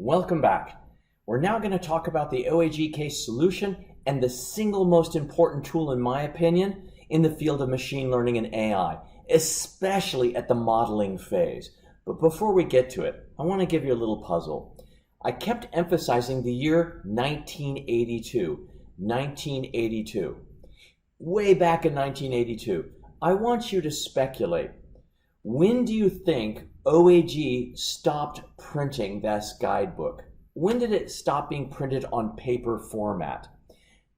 Welcome back. We're now going to talk about the OAG Solution and the single most important tool, in my opinion, in the field of machine learning and AI, especially at the modeling phase. But before we get to it, I want to give you a little puzzle. I kept emphasizing the year 1982. 1982. Way back in 1982. I want you to speculate. When do you think OAG stopped printing this guidebook? When did it stop being printed on paper format?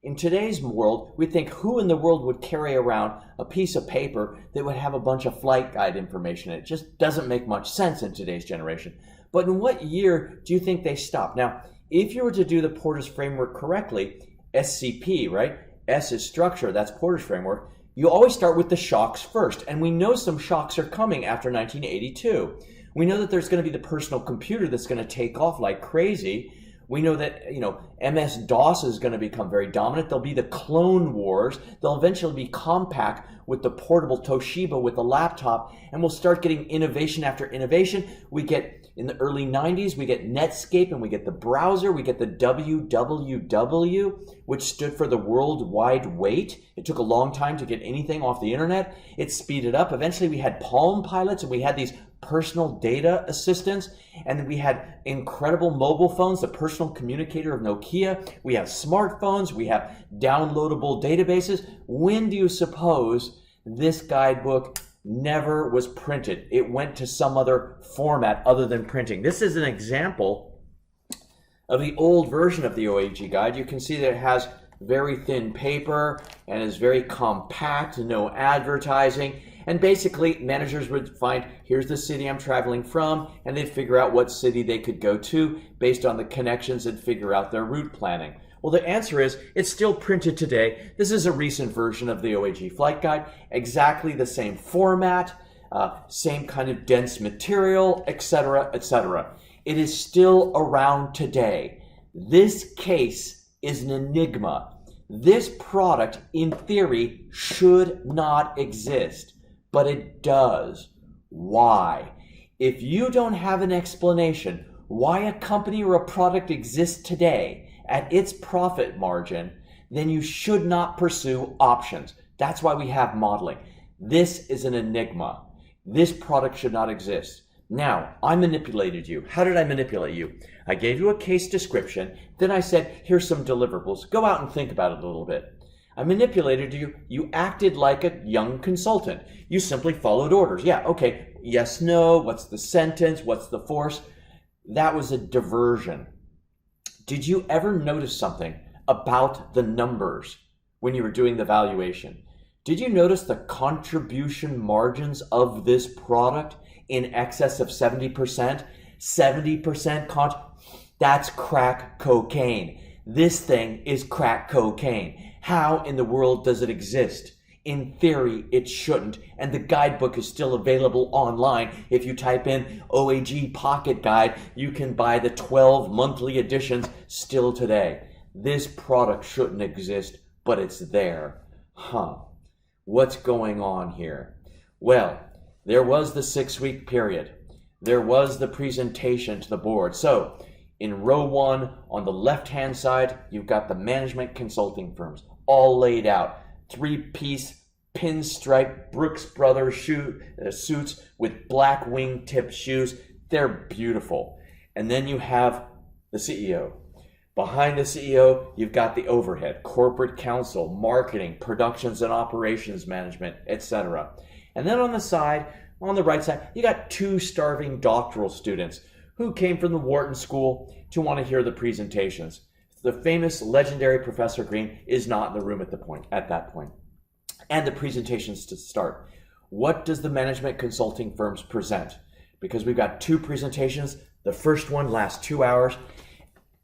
In today's world, we think who in the world would carry around a piece of paper that would have a bunch of flight guide information? It just doesn't make much sense in today's generation. But in what year do you think they stopped? Now, if you were to do the Porter's framework correctly, SCP, right? S is structure, that's Porter's framework. You always start with the shocks first, and we know some shocks are coming after 1982. We know that there's going to be the personal computer that's going to take off like crazy. We know that, MS-DOS is going to become very dominant. There'll be the clone wars. They'll eventually be compact with the portable Toshiba with the laptop, and we'll start getting innovation after innovation. We get, in the early 90s, we get Netscape, and we get the browser. We get the WWW, which stood for the World Wide Wait. It took a long time to get anything off the internet. It speeded up. Eventually, we had Palm Pilots, and we had these personal data assistants, and we had incredible mobile phones, the personal communicator of Nokia. We have smartphones, we have downloadable databases. When do you suppose this guidebook never was printed? It went to some other format other than printing. This is an example of the old version of the OAG guide. You can see that it has very thin paper and is very compact, no advertising. And basically, managers would find, here's the city I'm traveling from, and they'd figure out what city they could go to based on the connections and figure out their route planning. Well, the answer is, it's still printed today. This is a recent version of the OAG Flight Guide, exactly the same format, same kind of dense material, etc., etc. It is still around today. This case is an enigma. This product, in theory, should not exist. But it does. Why? If you don't have an explanation why a company or a product exists today at its profit margin, then you should not pursue options. That's why we have modeling. This is an enigma. This product should not exist. Now, I manipulated you. How did I manipulate you? I gave you a case description. Then I said, here's some deliverables. Go out and think about it a little bit. I manipulated you. You acted like a young consultant. You simply followed orders. Yeah, okay, yes, no, what's the sentence, what's the force? That was a diversion. Did you ever notice something about the numbers when you were doing the valuation? Did you notice the contribution margins of this product in excess of 70%? 70% that's crack cocaine. This thing is crack cocaine. How in the world does it exist? In theory, it shouldn't, and the guidebook is still available online. If you type in OAG Pocket Guide, you can buy the 12 monthly editions still today. This product shouldn't exist, but it's there. What's going on here? Well, there was the 6-week period. There was the presentation to the board. So, in row 1, on the left-hand side, you've got the management consulting firms, all laid out. 3-piece pinstripe Brooks Brothers suits with black wing-tip shoes. They're beautiful. And then you have the CEO. Behind the CEO, you've got the overhead, corporate counsel, marketing, productions and operations management, etc. And then on the side, on the right side, you got 2 starving doctoral students who came from the Wharton School to want to hear the presentations. The famous legendary Professor Green is not in the room at that point. And the presentations to start. What does the management consulting firms present? Because we've got 2 presentations. The first one lasts 2 hours.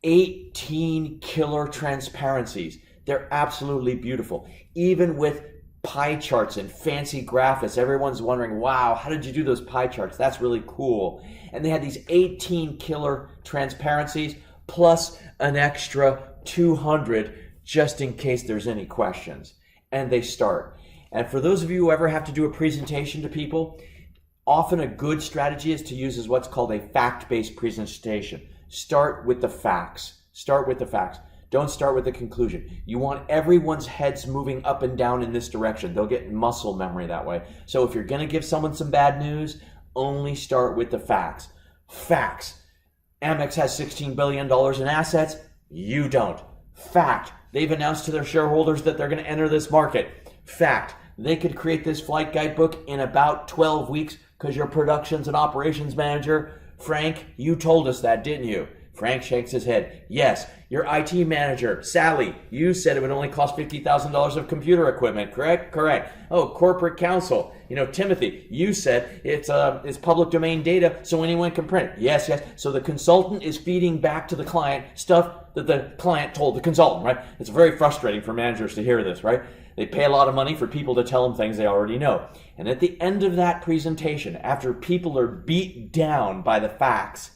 18 killer transparencies. They're absolutely beautiful. Even with pie charts and fancy graphics, everyone's wondering, wow, how did you do those pie charts? That's really cool. And they had these 18 killer transparencies plus an extra 200 just in case there's any questions. And they start. And for those of you who ever have to do a presentation to people, often a good strategy is to use what's called a fact-based presentation. Start with the facts. Start with the facts. Don't start with the conclusion. You want everyone's heads moving up and down in this direction. They'll get muscle memory that way. So if you're going to give someone some bad news, only start with the facts. Facts. Amex has $16 billion in assets. You don't. Fact. They've announced to their shareholders that they're going to enter this market. Fact. They could create this flight guidebook in about 12 weeks because your productions and operations manager, Frank, you told us that, didn't you? Frank shakes his head. Yes. Your IT manager, Sally, you said it would only cost $50,000 of computer equipment, correct? Correct. Oh, corporate counsel, Timothy, you said it's public domain data so anyone can print it. Yes, yes. So the consultant is feeding back to the client stuff that the client told the consultant, right? It's very frustrating for managers to hear this, right? They pay a lot of money for people to tell them things they already know. And at the end of that presentation, after people are beat down by the facts,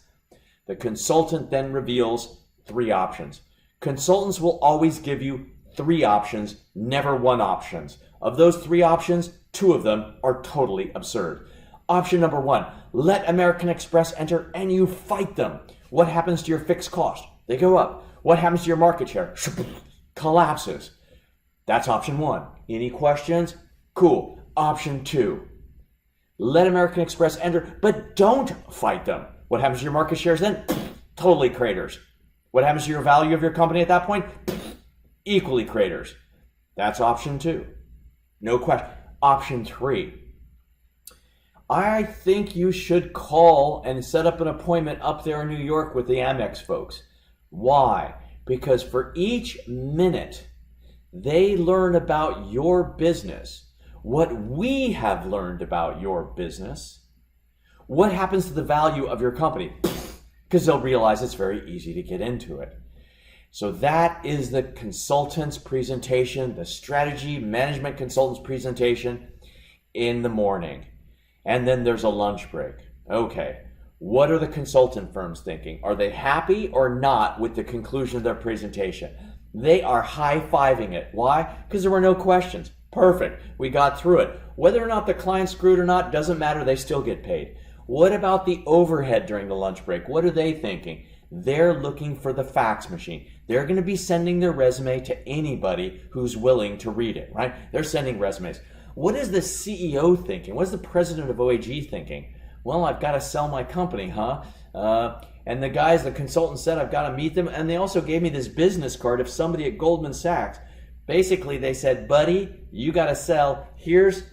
the consultant then reveals 3 options. Consultants will always give you 3 options, never 1 options. Of those 3 options, 2 of them are totally absurd. Option number 1, let American Express enter and you fight them. What happens to your fixed cost? They go up. What happens to your market share? Collapses. That's option 1. Any questions? Cool. Option 2, let American Express enter, but don't fight them. What happens to your market shares then? Totally craters. What happens to your value of your company at that point? Equally craters. That's option 2. No question. Option 3. I think you should call and set up an appointment up there in New York with the Amex folks. Why? Because for each minute they learn about your business, what we have learned about your business, what happens to the value of your company? Because they'll realize it's very easy to get into it. So that is the consultant's presentation, the strategy management consultant's presentation in the morning. And then there's a lunch break. Okay, what are the consultant firms thinking? Are they happy or not with the conclusion of their presentation? They are high-fiving it. Why? Because there were no questions. Perfect. We got through it. Whether or not the client's screwed or not doesn't matter. They still get paid. What about the overhead during the lunch break? What are they thinking? They're looking for the fax machine. They're going to be sending their resume to anybody who's willing to read it, right? They're sending resumes. What is the CEO thinking? What is the president of OAG thinking? Well, I've got to sell my company, huh? And the guys, the consultant said I've got to meet them. And they also gave me this business card of somebody at Goldman Sachs. Basically, they said, buddy, you got to sell. Here's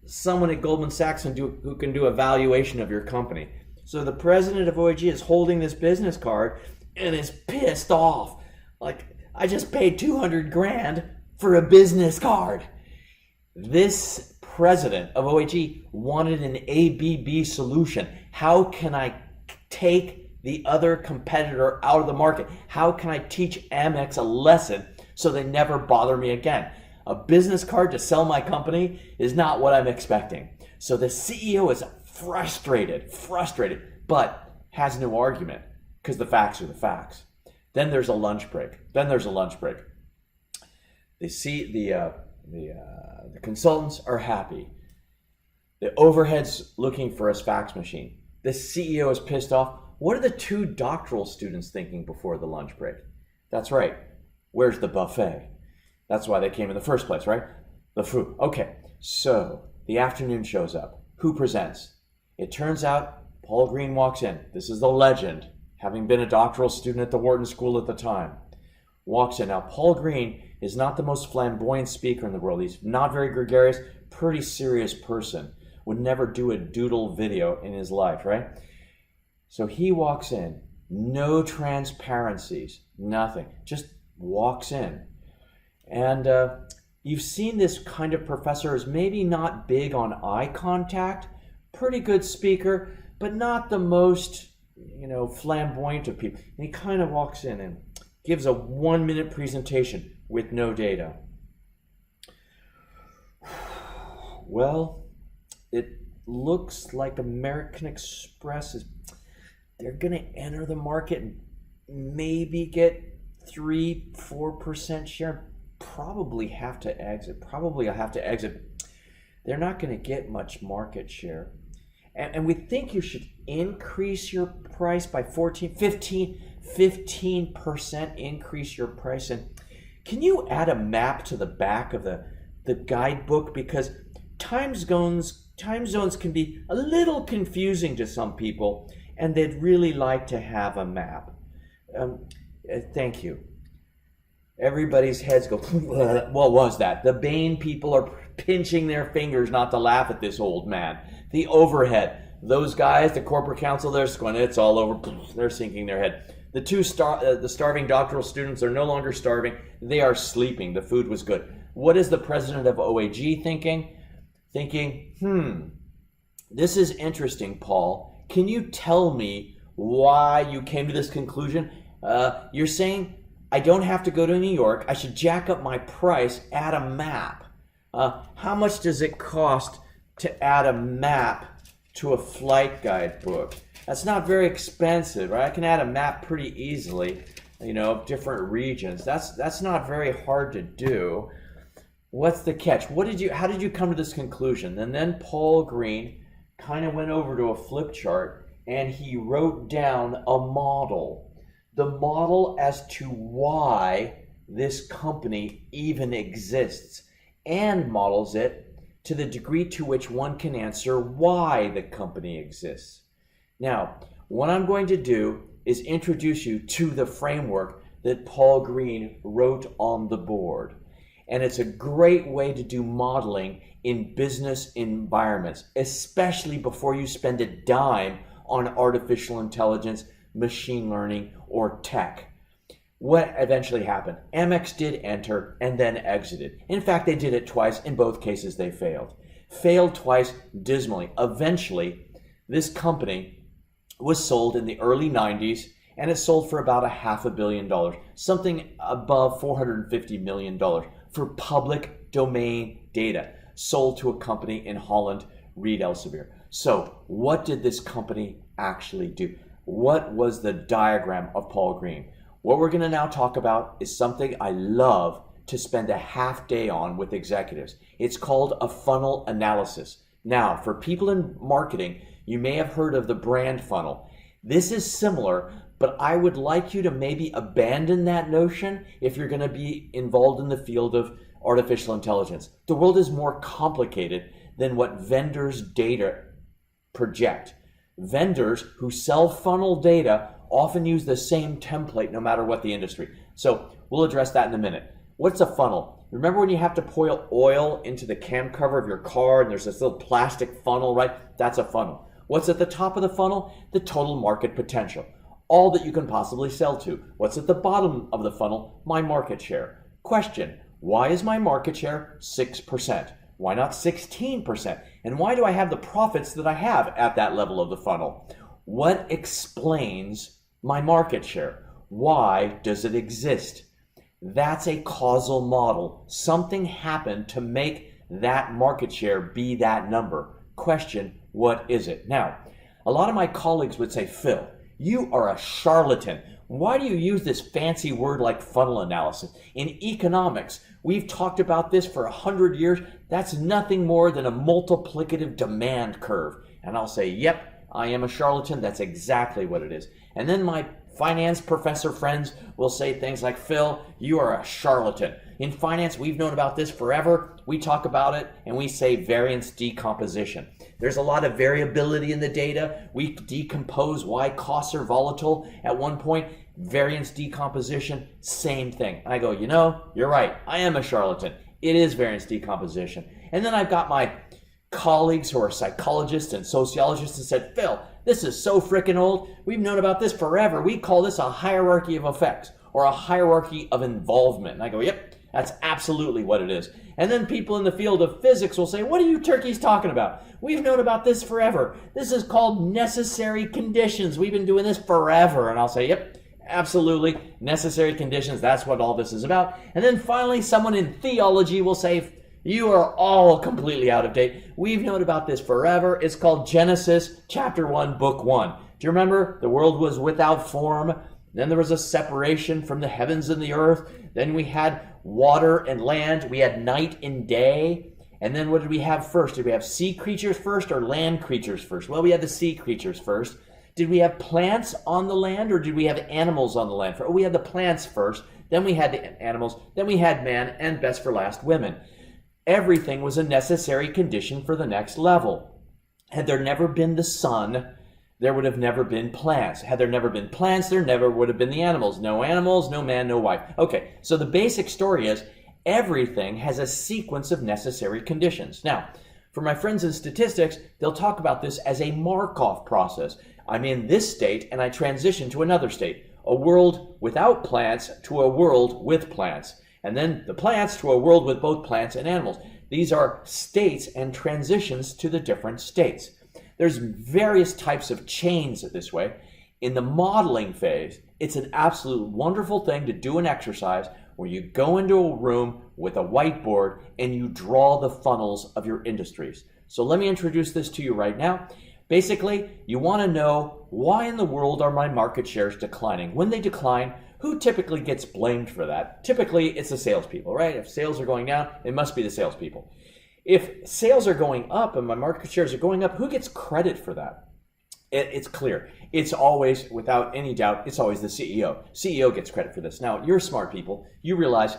someone at Goldman Sachs who can do a valuation of your company. So the president of OAG is holding this business card and is pissed off. Like, I just paid $200,000 for a business card. This president of OAG wanted an ABB solution. How can I take the other competitor out of the market? How can I teach Amex a lesson so they never bother me again? A business card to sell my company is not what I'm expecting. So the CEO is frustrated, but has no argument because the facts are the facts. Then there's a lunch break. The consultants are happy. The overhead's looking for a fax machine. The CEO is pissed off. What are the 2 doctoral students thinking before the lunch break? That's right. Where's the buffet? That's why they came in the first place, right? The food. Okay, so the afternoon shows up. Who presents? It turns out Paul Green walks in. This is the legend, having been a doctoral student at the Wharton School at the time. Walks in. Now, Paul Green is not the most flamboyant speaker in the world. He's not very gregarious, pretty serious person. Would never do a doodle video in his life, right? So he walks in. No transparencies, nothing. Just walks in. And you've seen this kind of professor is maybe not big on eye contact, pretty good speaker, but not the most, flamboyant of people. And he kind of walks in and gives a 1-minute presentation with no data. Well, it looks like American Express they're going to enter the market and maybe get 3-4% share. Probably have to exit. They're not going to get much market share. and we think you should increase your price by 15% increase your price. And can you add a map to the back of the guidebook? Because time zones can be a little confusing to some people, and they'd really like to have a map. Thank you. Everybody's heads go, what was that? The Bain people are pinching their fingers not to laugh at this old man. The overhead, those guys, the corporate council, they're squinting, it's all over, they're sinking their head. The starving doctoral students are no longer starving, they are sleeping, the food was good. What is the president of OAG thinking? This is interesting, Paul. Can you tell me why you came to this conclusion? You're saying I don't have to go to New York. I should jack up my price, add a map. How much does it cost to add a map to a flight guidebook? That's not very expensive, right? I can add a map pretty easily, of different regions. That's not very hard to do. What's the catch? How did you come to this conclusion? And then Paul Green kind of went over to a flip chart and he wrote down a model. The model as to why this company even exists, and models it to the degree to which one can answer why the company exists. Now, what I'm going to do is introduce you to the framework that Paul Green wrote on the board. And it's a great way to do modeling in business environments, especially before you spend a dime on artificial intelligence, machine learning, or tech. What eventually happened? Amex did enter and then exited. In fact, they did it twice. In both cases, they failed. Failed twice dismally. Eventually, this company was sold in the early 90s, and it sold for about $500 million, something above $450 million for public domain data, sold to a company in Holland, Reed Elsevier. So what did this company actually do? What was the diagram of Paul Green? What we're going to now talk about is something I love to spend a half day on with executives. It's called a funnel analysis. Now, for people in marketing, you may have heard of the brand funnel. This is similar, but I would like you to maybe abandon that notion if you're going to be involved in the field of artificial intelligence. The world is more complicated than what vendors' data project. Vendors who sell funnel data often use the same template no matter what the industry. So we'll address that in a minute. What's a funnel? Remember when you have to pour oil into the cam cover of your car and there's this little plastic funnel, right? That's a funnel. What's at the top of the funnel? The total market potential. All that you can possibly sell to. What's at the bottom of the funnel? My market share. Question, why is my market share 6%? Why not 16%? And why do I have the profits that I have at that level of the funnel? What explains my market share? Why does it exist? That's a causal model. Something happened to make that market share be that number. Question, what is it? Now, a lot of my colleagues would say, Phil, you are a charlatan. Why do you use this fancy word like funnel analysis? In economics, we've talked about this for 100 years. That's nothing more than a multiplicative demand curve. And I'll say, yep, I am a charlatan. That's exactly what it is. And then my finance professor friends will say things like, Phil, you are a charlatan. In finance, we've known about this forever. We talk about it and we say variance decomposition. There's a lot of variability in the data. We decompose why costs are volatile. At one point, variance decomposition, same thing. I go, you're right. I am a charlatan. It is variance decomposition. And then I've got my colleagues who are psychologists and sociologists and said, Phil, this is so freaking old. We've known about this forever. We call this a hierarchy of effects or a hierarchy of involvement. And I go, yep, that's absolutely what it is. And then people in the field of physics will say, what are you turkeys talking about? We've known about this forever. This is called necessary conditions. We've been doing this forever. And I'll say, yep, absolutely. Necessary conditions. That's what all this is about. And then finally, someone in theology will say, you are all completely out of date. We've known about this forever. It's called Genesis chapter 1, book 1. Do you remember? The world was without form. Then there was a separation from the heavens and the earth. Then we had water and land. We had night and day. And then what did we have first? Did we have sea creatures first or land creatures first? Well, we had the sea creatures first. Did we have plants on the land or did we have animals on the land first? Oh, we had the plants first, then we had the animals, then we had man, and best for last, women. Everything was a necessary condition for the next level. Had there never been the sun, there would have never been plants. Had there never been plants, there never would have been the animals. No animals, no man, no wife. Okay, so the basic story is everything has a sequence of necessary conditions. Now, for my friends in statistics, they'll talk about this as a Markov process. I'm in this state and I transition to another state, a world without plants to a world with plants, and then the plants to a world with both plants and animals. These are states and transitions to the different states. There's various types of chains this way. In the modeling phase, it's an absolute wonderful thing to do an exercise where you go into a room with a whiteboard and you draw the funnels of your industries. So let me introduce this to you right now. Basically, you want to know, why in the world are my market shares declining? When they decline, who typically gets blamed for that? Typically, it's the salespeople, right? If sales are going down, it must be the salespeople. If sales are going up and my market shares are going up, who gets credit for that? It's clear. It's always, without any doubt, it's always the CEO. CEO gets credit for this. Now, you're smart people. You realize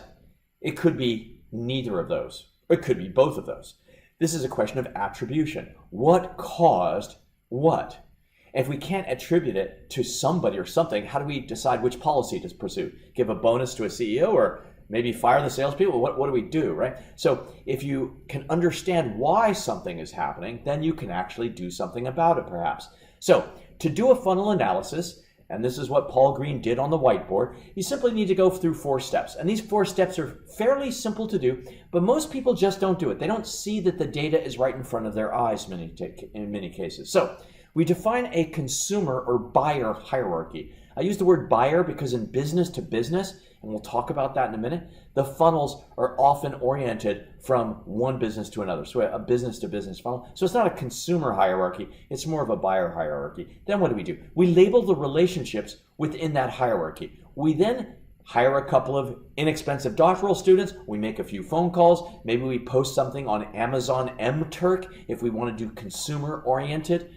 it could be neither of those. It could be both of those. This is a question of attribution. What caused what? If we can't attribute it to somebody or something, how do we decide which policy to pursue? Give a bonus to a CEO or maybe fire the salespeople? What do we do, right? So if you can understand why something is happening, then you can actually do something about it, perhaps. So to do a funnel analysis, and this is what Paul Green did on the whiteboard, you simply need to go through 4 steps. And these 4 steps are fairly simple to do, but most people just don't do it. They don't see that the data is right in front of their eyes in many cases. So we define a consumer or buyer hierarchy. I use the word buyer because in business to business, and we'll talk about that in a minute, the funnels are often oriented from one business to another. So a business to business funnel. So it's not a consumer hierarchy, it's more of a buyer hierarchy. Then what do? We label the relationships within that hierarchy. We then hire a couple of inexpensive doctoral students, we make a few phone calls, maybe we post something on Amazon MTurk if we want to do consumer-oriented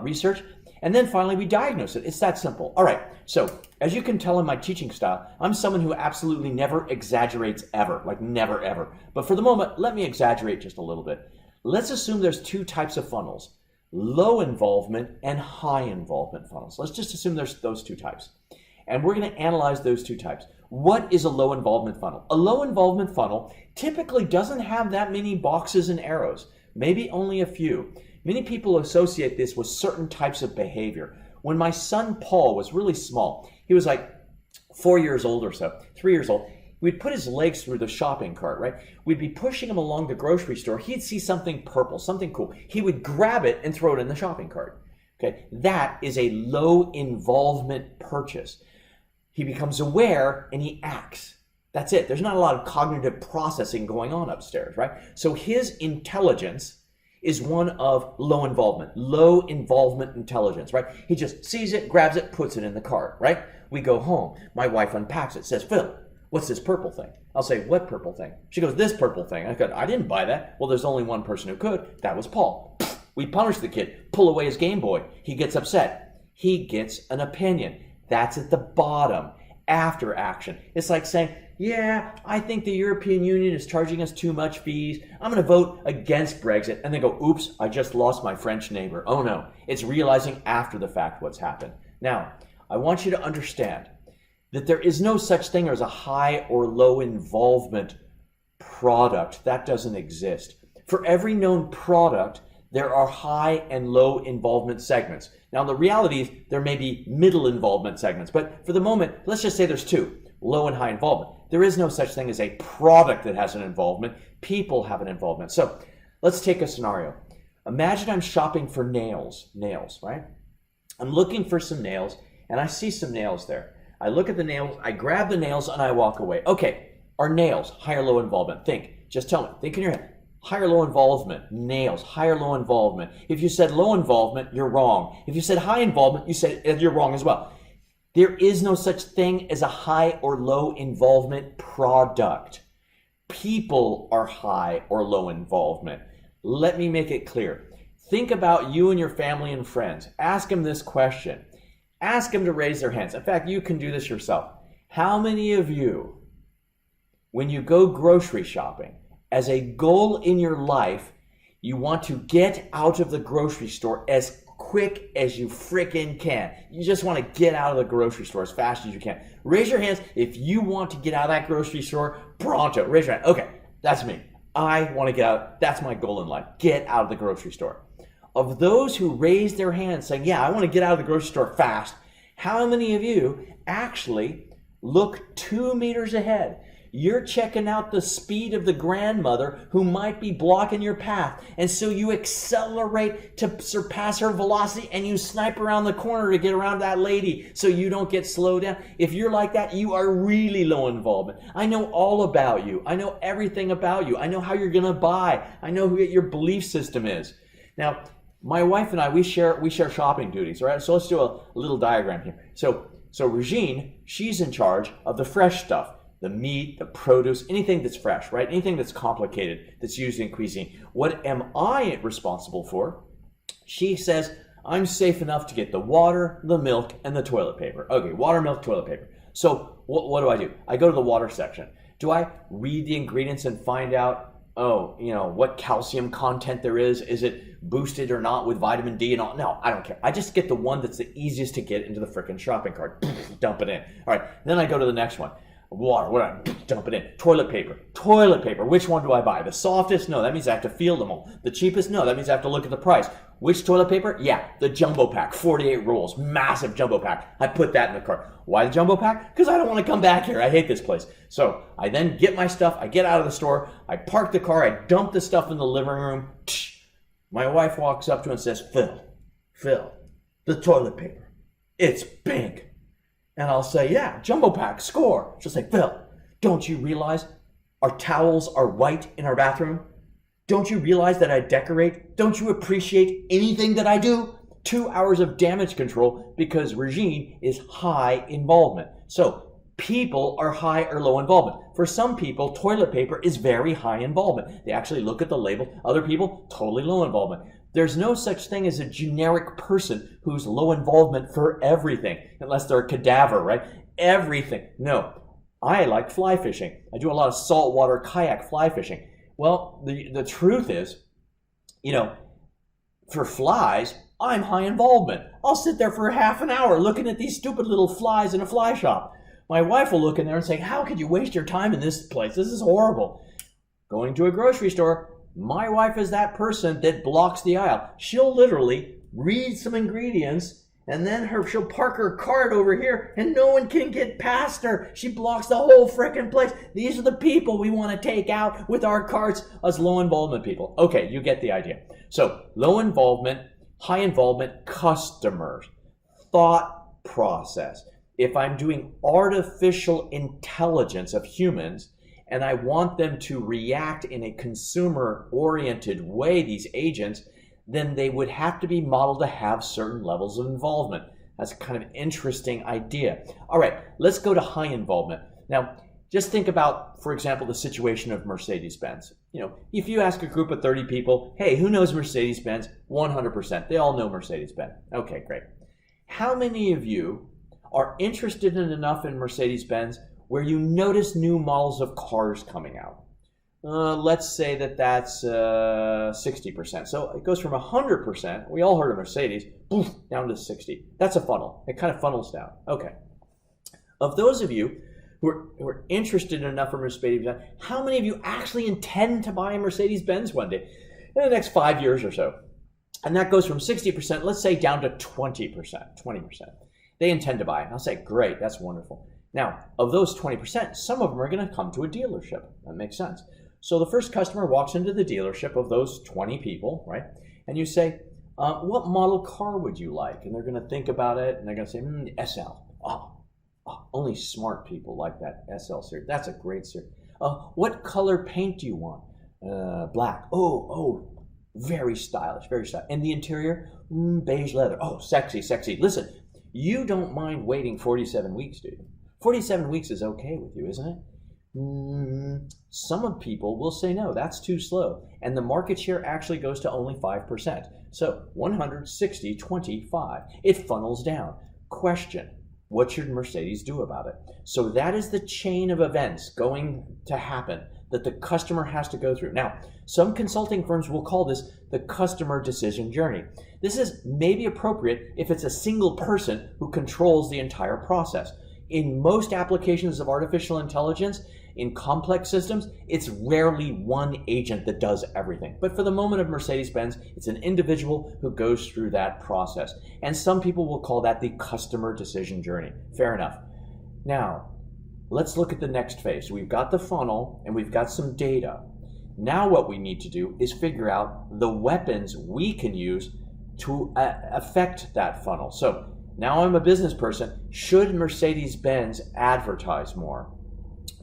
research. And then finally, we diagnose it. It's that simple. All right, so as you can tell in my teaching style, I'm someone who absolutely never exaggerates ever, like never ever. But for the moment, let me exaggerate just a little bit. Let's assume there's 2 types of funnels, low involvement and high involvement funnels. Let's just assume there's those 2 types. And we're going to analyze those 2 types. What is a low involvement funnel? A low involvement funnel typically doesn't have that many boxes and arrows, maybe only a few. Many people associate this with certain types of behavior. When my son Paul was really small, he was like 4 years old or so, 3 years old, we'd put his legs through the shopping cart, right? We'd be pushing him along the grocery store. He'd see something purple, something cool. He would grab it and throw it in the shopping cart. Okay, that is a low involvement purchase. He becomes aware and he acts. That's it. There's not a lot of cognitive processing going on upstairs, right? So his intelligence is one of low involvement intelligence, right? He just sees it, grabs it, puts it in the cart, right? We go home. My wife unpacks it, says, Phil, what's this purple thing? I'll say, what purple thing? She goes, this purple thing. I go, I didn't buy that. Well, there's only one person who could. That was Paul. We punish the kid, pull away his Game Boy. He gets upset. He gets an opinion. That's at the bottom, after action. It's like saying, yeah, I think the European Union is charging us too much fees. I'm going to vote against Brexit. And then go, oops, I just lost my French neighbor. Oh no, it's realizing after the fact what's happened. Now, I want you to understand that there is no such thing as a high or low involvement product. That doesn't exist. For every known product, there are high and low involvement segments. Now, the reality is there may be middle involvement segments, but for the moment, let's just say there's 2, low and high involvement. There is no such thing as a product that has an involvement. People have an involvement. So let's take a scenario. Imagine I'm shopping for nails, right? I'm looking for some nails and I see some nails there. I look at the nails, I grab the nails and I walk away. Okay, are nails high or low involvement? Just tell me, think in your head. High or low involvement, nails, high or low involvement. If you said low involvement, you're wrong. If you said high involvement, you said you're wrong as well. There is no such thing as a high or low involvement product. People are high or low involvement. Let me make it clear. Think about you and your family and friends. Ask them this question. Ask them to raise their hands. In fact, you can do this yourself. How many of you, when you go grocery shopping, as a goal in your life, you want to get out of the grocery store as quick as you frickin' can? You just want to get out of the grocery store as fast as you can. Raise your hands if you want to get out of that grocery store pronto. Raise your hand. Okay, that's me. I want to get out. That's my goal in life. Get out of the grocery store. Of those who raised their hands saying, yeah, I want to get out of the grocery store fast, how many of you actually look 2 meters ahead? You're checking out the speed of the grandmother who might be blocking your path. And so you accelerate to surpass her velocity and you snipe around the corner to get around that lady so you don't get slowed down. If you're like that, you are really low involvement. I know all about you. I know everything about you. I know how you're going to buy. I know who your belief system is. Now, my wife and I, we share shopping duties, all right? So let's do a little diagram here. So Regine, she's in charge of the fresh stuff, the meat, the produce, anything that's fresh, right? Anything that's complicated, that's used in cuisine. What am I responsible for? She says, I'm safe enough to get the water, the milk, and the toilet paper. Okay, water, milk, toilet paper. So what do? I go to the water section. Do I read the ingredients and find out, what calcium content there is? Is it boosted or not with vitamin D and all? No, I don't care. I just get the one that's the easiest to get into the frickin' shopping cart. Dump it in. All right, then I go to the next one. Water, what do I dump it in? Toilet paper. Which one do I buy? The softest? No, that means I have to feel them all. The cheapest? No, that means I have to look at the price. Which toilet paper? Yeah, the jumbo pack, 48 rolls, massive jumbo pack. I put that in the cart. Why the jumbo pack? Because I don't want to come back here. I hate this place. So I then get my stuff, I get out of the store, I park the car, I dump the stuff in the living room. My wife walks up to and says, Phil, the toilet paper, it's pink. And I'll say, yeah, jumbo pack, score. She'll say, Phil, don't you realize our towels are white in our bathroom? Don't you realize that I decorate? Don't you appreciate anything that I do? 2 hours of damage control because Regine is high involvement. So people are high or low involvement. For some people, toilet paper is very high involvement. They actually look at the label. Other people, totally low involvement. There's no such thing as a generic person who's low involvement for everything, unless they're a cadaver, right? Everything. No. I like fly fishing. I do a lot of saltwater kayak fly fishing. Well, the truth is, for flies, I'm high involvement. I'll sit there for half an hour looking at these stupid little flies in a fly shop. My wife will look in there and say, how could you waste your time in this place? This is horrible. Going to a grocery store, my wife is that person that blocks the aisle. She'll literally read some ingredients and then she'll park her cart over here and no one can get past her. She blocks the whole frickin' place. These are the people we want to take out with our carts as low involvement people. Okay, you get the idea. So low involvement, high involvement customers, thought process. If I'm doing artificial intelligence of humans, and I want them to react in a consumer-oriented way, these agents, then they would have to be modeled to have certain levels of involvement. That's a kind of interesting idea. All right, let's go to high involvement. Now, just think about, for example, the situation of Mercedes-Benz. If you ask a group of 30 people, hey, who knows Mercedes-Benz? 100%. They all know Mercedes-Benz. Okay, great. How many of you are interested enough in Mercedes-Benz where you notice new models of cars coming out? Let's say that's 60%. So it goes from 100%, we all heard of Mercedes, poof, down to 60. That's a funnel. It kind of funnels down. Okay. Of those of you who are interested enough in Mercedes-Benz, how many of you actually intend to buy a Mercedes-Benz one day in the next 5 years or so? And that goes from 60%, let's say, down to 20%. They intend to buy it. I'll say, great, that's wonderful. Now, of those 20%, some of them are going to come to a dealership. That makes sense. So the first customer walks into the dealership of those 20 people, right? And you say, what model car would you like? And they're going to think about it, and they're going to say, SL. Only smart people like that SL series. That's a great series. What color paint do you want? Black. Very stylish, very stylish. And the interior? Beige leather. Oh, sexy. Listen, you don't mind waiting 47 weeks, do you? 47 weeks is okay with you, isn't it? Some people will say, no, that's too slow. And the market share actually goes to only 5%. So 160, 25. It funnels down. Question, what should Mercedes do about it? So that is the chain of events going to happen that the customer has to go through. Now, some consulting firms will call this the customer decision journey. This is maybe appropriate if it's a single person who controls the entire process. In most applications of artificial intelligence, in complex systems, it's rarely one agent that does everything. But for the moment of Mercedes-Benz, it's an individual who goes through that process. And some people will call that the customer decision journey. Fair enough. Now, let's look at the next phase. We've got the funnel and we've got some data. Now what we need to do is figure out the weapons we can use to affect that funnel. So now I'm a business person. Should Mercedes-Benz advertise more?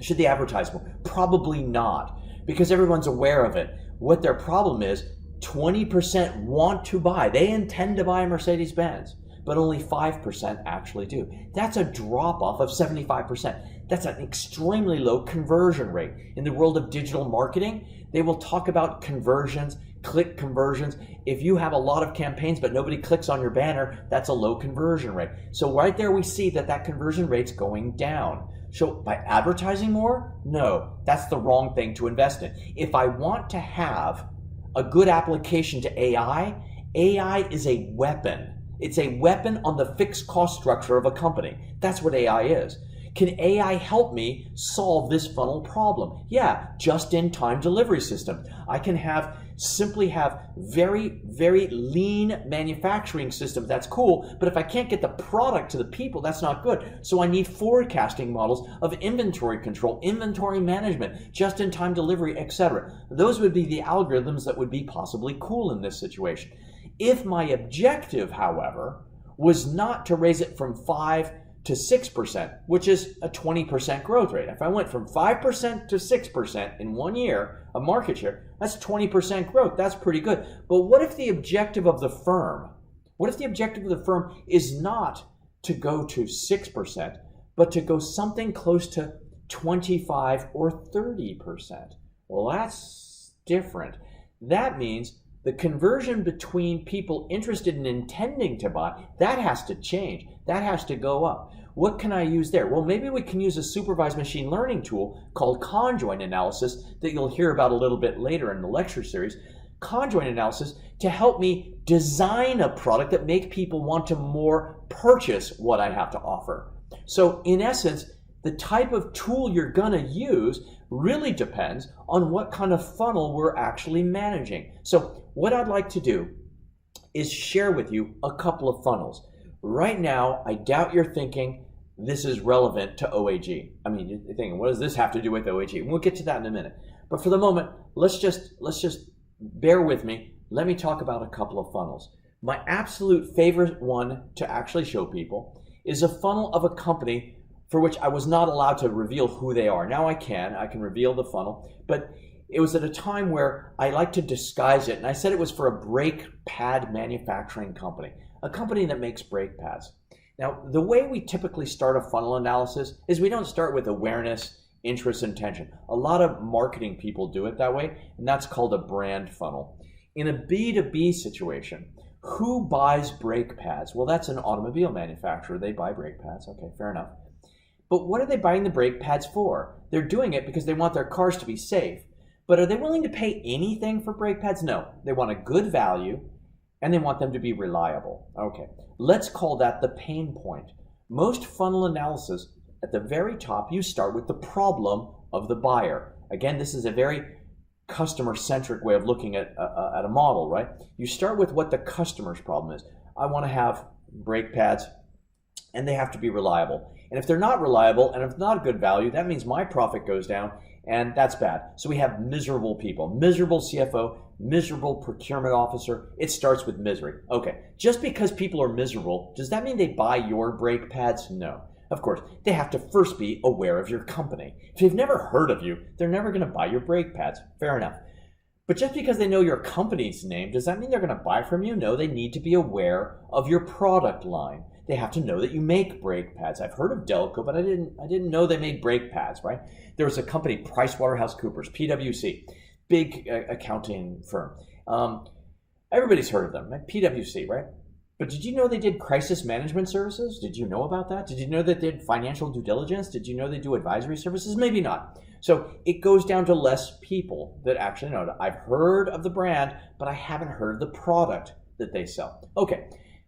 Should they advertise more? Probably not, because everyone's aware of it. What their problem is, 20% want to buy. They intend to buy a Mercedes-Benz, but only 5% actually do. That's a drop-off of 75%. That's an extremely low conversion rate. In the world of digital marketing, they will talk about conversions, click conversions. If you have a lot of campaigns but nobody clicks on your banner, that's a low conversion rate. So right there we see that conversion rate's going down. So by advertising more? No, that's the wrong thing to invest in. If I want to have a good application to AI, AI is a weapon. It's a weapon on the fixed cost structure of a company. That's what AI is. Can AI help me solve this funnel problem? Yeah, just-in-time delivery system. I can simply have very, very lean manufacturing system. That's cool, but if I can't get the product to the people, that's not good. So I need forecasting models of inventory control, inventory management, just-in-time delivery, etc. Those would be the algorithms that would be possibly cool in this situation. If my objective, however, was not to raise it from 5 to 6%, which is a 20% growth rate. If I went from 5% to 6% in 1 year of market share, that's 20% growth. That's pretty good. But what if the objective of the firm, is not to go to 6%, but to go something close to 25 or 30%? Well, that's different. That means the conversion between people interested in intending to buy, that has to change. That has to go up. What can I use there? Well, maybe we can use a supervised machine learning tool called conjoint analysis that you'll hear about a little bit later in the lecture series. Conjoint analysis to help me design a product that make people want to more purchase what I have to offer. So in essence, the type of tool you're going to use really depends on what kind of funnel we're actually managing. So what I'd like to do is share with you a couple of funnels. Right now, I doubt you're thinking this is relevant to OAG. I mean, you're thinking, what does this have to do with OAG? And we'll get to that in a minute. But for the moment, let's just bear with me. Let me talk about a couple of funnels. My absolute favorite one to actually show people is a funnel of a company for which I was not allowed to reveal who they are. Now I can reveal the funnel, but it was at a time where I like to disguise it, and I said it was for a brake pad manufacturing company, a company that makes brake pads. Now, the way we typically start a funnel analysis is we don't start with awareness, interest, intention. A lot of marketing people do it that way, and that's called a brand funnel. In a B2B situation, who buys brake pads? Well, that's an automobile manufacturer. They buy brake pads. Okay, fair enough. But what are they buying the brake pads for? They're doing it because they want their cars to be safe. But are they willing to pay anything for brake pads? No. They want a good value and they want them to be reliable. Okay, let's call that the pain point. Most funnel analysis, at the very top, you start with the problem of the buyer. Again, this is a very customer-centric way of looking at a model, right? You start with what the customer's problem is. I want to have brake pads and they have to be reliable. And if they're not reliable and if not good value, that means my profit goes down, and that's bad. So we have miserable people, miserable CFO, miserable procurement officer. It starts with misery. Okay, just because people are miserable, does that mean they buy your brake pads? No. Of course, they have to first be aware of your company. If they've never heard of you, they're never going to buy your brake pads. Fair enough. But just because they know your company's name, does that mean they're going to buy from you? No, they need to be aware of your product line. They have to know that you make brake pads. I've heard of Delco, but I didn't know they made brake pads, right? There was a company, PricewaterhouseCoopers, PwC, big accounting firm. Everybody's heard of them, right? PwC, right? But did you know they did crisis management services? Did you know about that? Did you know that they did financial due diligence? Did you know they do advisory services? Maybe not. So it goes down to less people that actually know it. I've heard of the brand, but I haven't heard of the product that they sell. Okay,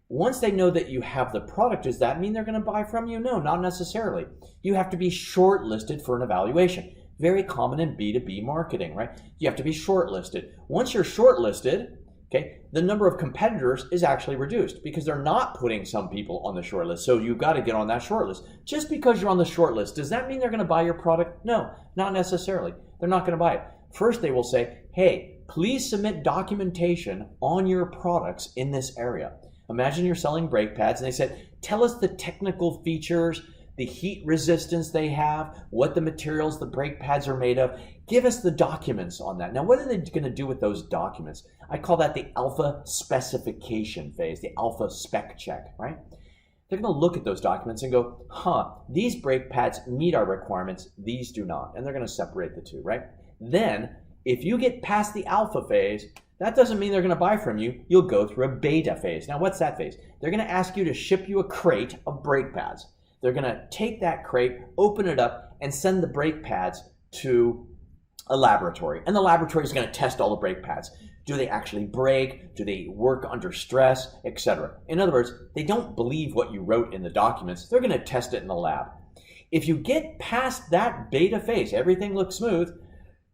once they know that you have the product, does that mean they're going to buy from you? No, not necessarily. You have to be shortlisted for an evaluation. Very common in B2B marketing, right? You have to be shortlisted. Once you're shortlisted, okay, the number of competitors is actually reduced because they're not putting some people on the short list. So you've got to get on that short list. Just because you're on the short list, does that mean they're going to buy your product? No, not necessarily. They're not going to buy it. First, they will say, hey, please submit documentation on your products in this area. Imagine you're selling brake pads and they said, tell us the technical features, the heat resistance they have, what the materials the brake pads are made of. Give us the documents on that. Now, what are they going to do with those documents? I call that the alpha specification phase, the alpha spec check, right? They're going to look at those documents and go, these brake pads meet our requirements, these do not. And they're going to separate the two, right? Then, if you get past the alpha phase, that doesn't mean they're going to buy from you. You'll go through a beta phase. Now, what's that phase? They're going to ask you to ship you a crate of brake pads. They're going to take that crate, open it up, and send the brake pads to a laboratory. And the laboratory is going to test all the brake pads. Do they actually brake? Do they work under stress, etc.? In other words, they don't believe what you wrote in the documents. They're going to test it in the lab. If you get past that beta phase, everything looks smooth,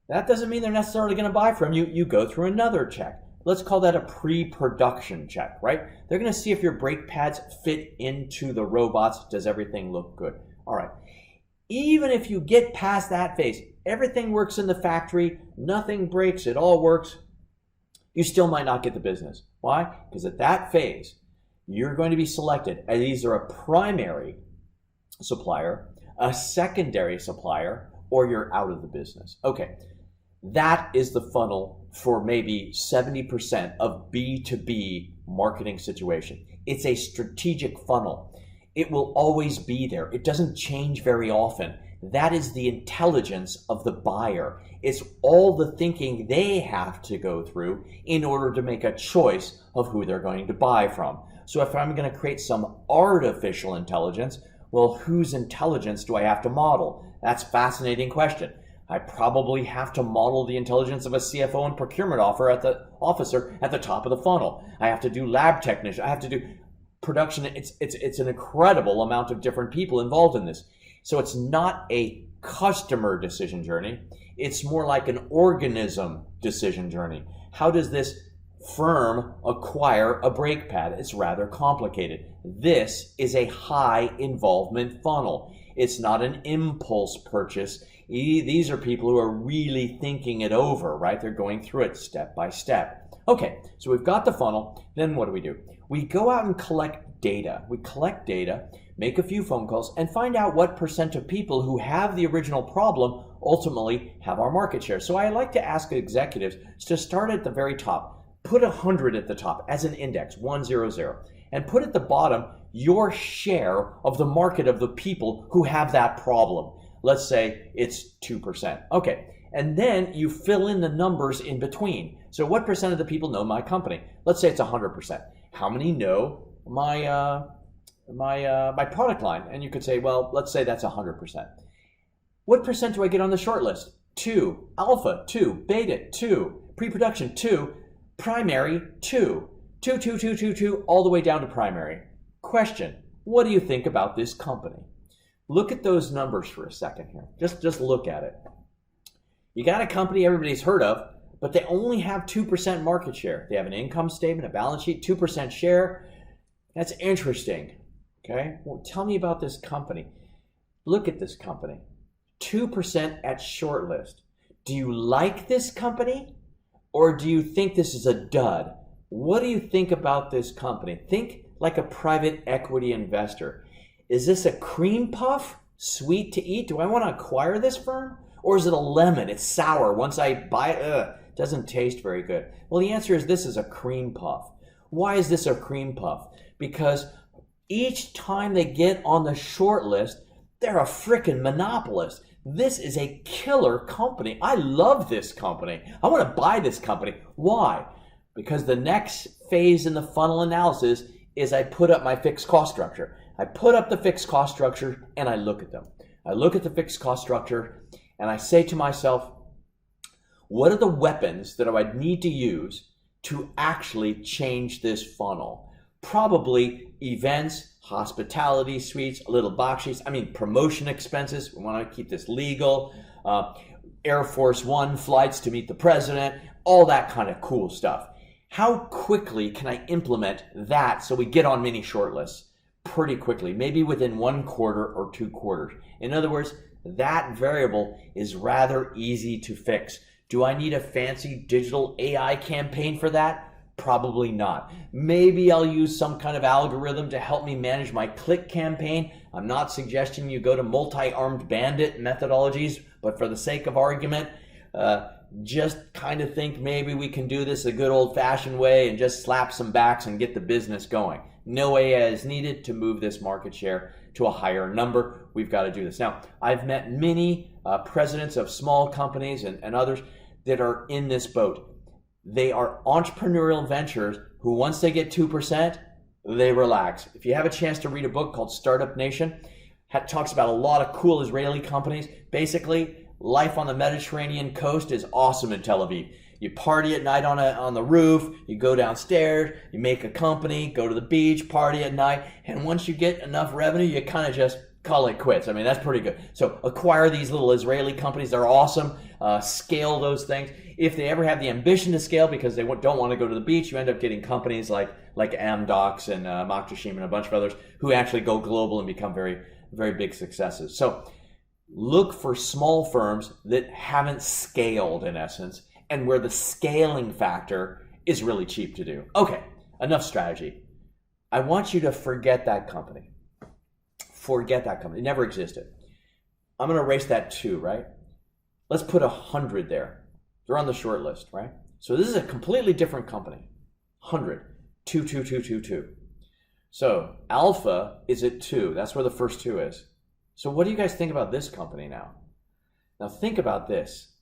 that doesn't mean they're necessarily going to buy from you. You go through another check. Let's call that a pre-production check, right? They're going to see if your brake pads fit into the robots. Does everything look good? All right. Even if you get past that phase, everything works in the factory, nothing breaks, it all works, you still might not get the business. Why? Because at that phase, you're going to be selected as either a primary supplier, a secondary supplier, or you're out of the business. Okay, that is the funnel for maybe 70% of B2B marketing situation. It's a strategic funnel. It will always be there. It doesn't change very often. That is the intelligence of the buyer. It's all the thinking they have to go through in order to make a choice of who they're going to buy from. So if I'm going to create some artificial intelligence, well, whose intelligence do I have to model? That's a fascinating question. I probably have to model the intelligence of a CFO and procurement officer at the top of the funnel. I have to do lab technician. I have to do production. It's an incredible amount of different people involved in this. So it's not a customer decision journey. It's more like an organism decision journey. How does this firm acquire a brake pad? It's rather complicated. This is a high involvement funnel. It's not an impulse purchase. These are people who are really thinking it over, right? They're going through it step by step. Okay, so we've got the funnel. Then what do? We go out and collect data. We collect data, make a few phone calls, and find out what percent of people who have the original problem ultimately have our market share. So I like to ask executives to start at the very top. Put 100 at the top as an index, 100, and put at the bottom your share of the market of the people who have that problem. Let's say it's 2%. Okay, and then you fill in the numbers in between. So what percent of the people know my company? Let's say it's 100%. How many know my product line? And you could say, well, let's say that's 100%. What percent do I get on the short list? 2, alpha, 2, beta, 2, pre-production, 2, primary, 2, 2, all the way down to primary. Question, what do you think about this company? Look at those numbers for a second here. Just look at it. You got a company everybody's heard of, but they only have 2% market share. They have an income statement, a balance sheet, 2% share. That's interesting, okay? Well, tell me about this company. Look at this company. 2% at shortlist. Do you like this company or do you think this is a dud? What do you think about this company? Think like a private equity investor. Is this a cream puff, sweet to eat? Do I want to acquire this firm? Or is it a lemon? It's sour. Once I buy it, it doesn't taste very good. Well, the answer is this is a cream puff. Why is this a cream puff? Because Each time they get on the short list, they're a freaking monopolist. This is a killer company. I love this company. I want to buy this company. Why? Because the next phase in the funnel analysis is I put up my fixed cost structure. I put up the fixed cost structure and I look at them. I look at the fixed cost structure and I say to myself, what are the weapons that I would need to use to actually change this funnel? Probably events, hospitality suites, a little bakshish, promotion expenses. We want to keep this legal. Air Force One flights to meet the president, all that kind of cool stuff. How quickly can I implement that so we get on many shortlists? Pretty quickly, maybe within 1 quarter or 2 quarters. In other words, that variable is rather easy to fix. Do I need a fancy digital AI campaign for that? Probably not. Maybe I'll use some kind of algorithm to help me manage my click campaign. I'm not suggesting you go to multi-armed bandit methodologies, but for the sake of argument, just kind of think maybe we can do this a good old-fashioned way and just slap some backs and get the business going. No AI is needed to move this market share to a higher number. We've got to do this. Now, I've met many presidents of small companies and others that are in this boat. They are entrepreneurial ventures who, once they get 2%, they relax. If you have a chance to read a book called Startup Nation, it talks about a lot of cool Israeli companies. Basically, life on the Mediterranean coast is awesome in Tel Aviv. You party at night on the roof, you go downstairs, you make a company, go to the beach, party at night, and once you get enough revenue, you kind of just call it quits. That's pretty good. So acquire these little Israeli companies. They're awesome. Scale those things. If they ever have the ambition to scale because they don't want to go to the beach, you end up getting companies like Amdocs and Maktashim and a bunch of others who actually go global and become very, very big successes. So look for small firms that haven't scaled, in essence, and where the scaling factor is really cheap to do. Okay, enough strategy. I want you to forget that company. Forget that company. It never existed. I'm going to erase that 2, right? Let's put 100 there. They're on the short list, right? So this is a completely different company. 100. 2, 2, 2, 2, 2. So Alpha is at 2. That's where the first 2 is. So what do you guys think about this company now? Now think about this.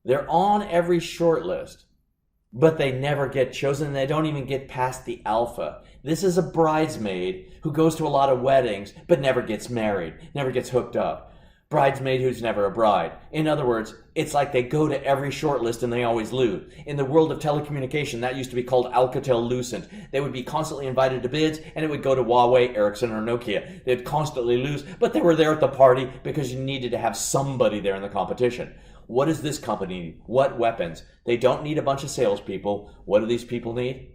They're on every short list, but they never get chosen and they don't even get past the alpha. This is a bridesmaid who goes to a lot of weddings, but never gets married, never gets hooked up. Bridesmaid who's never a bride. In other words, it's like they go to every short list and they always lose. In the world of telecommunication, that used to be called Alcatel-Lucent. They would be constantly invited to bids and it would go to Huawei, Ericsson, or Nokia. They'd constantly lose, but they were there at the party because you needed to have somebody there in the competition. What does this company need? What weapons? They don't need a bunch of salespeople. What do these people need?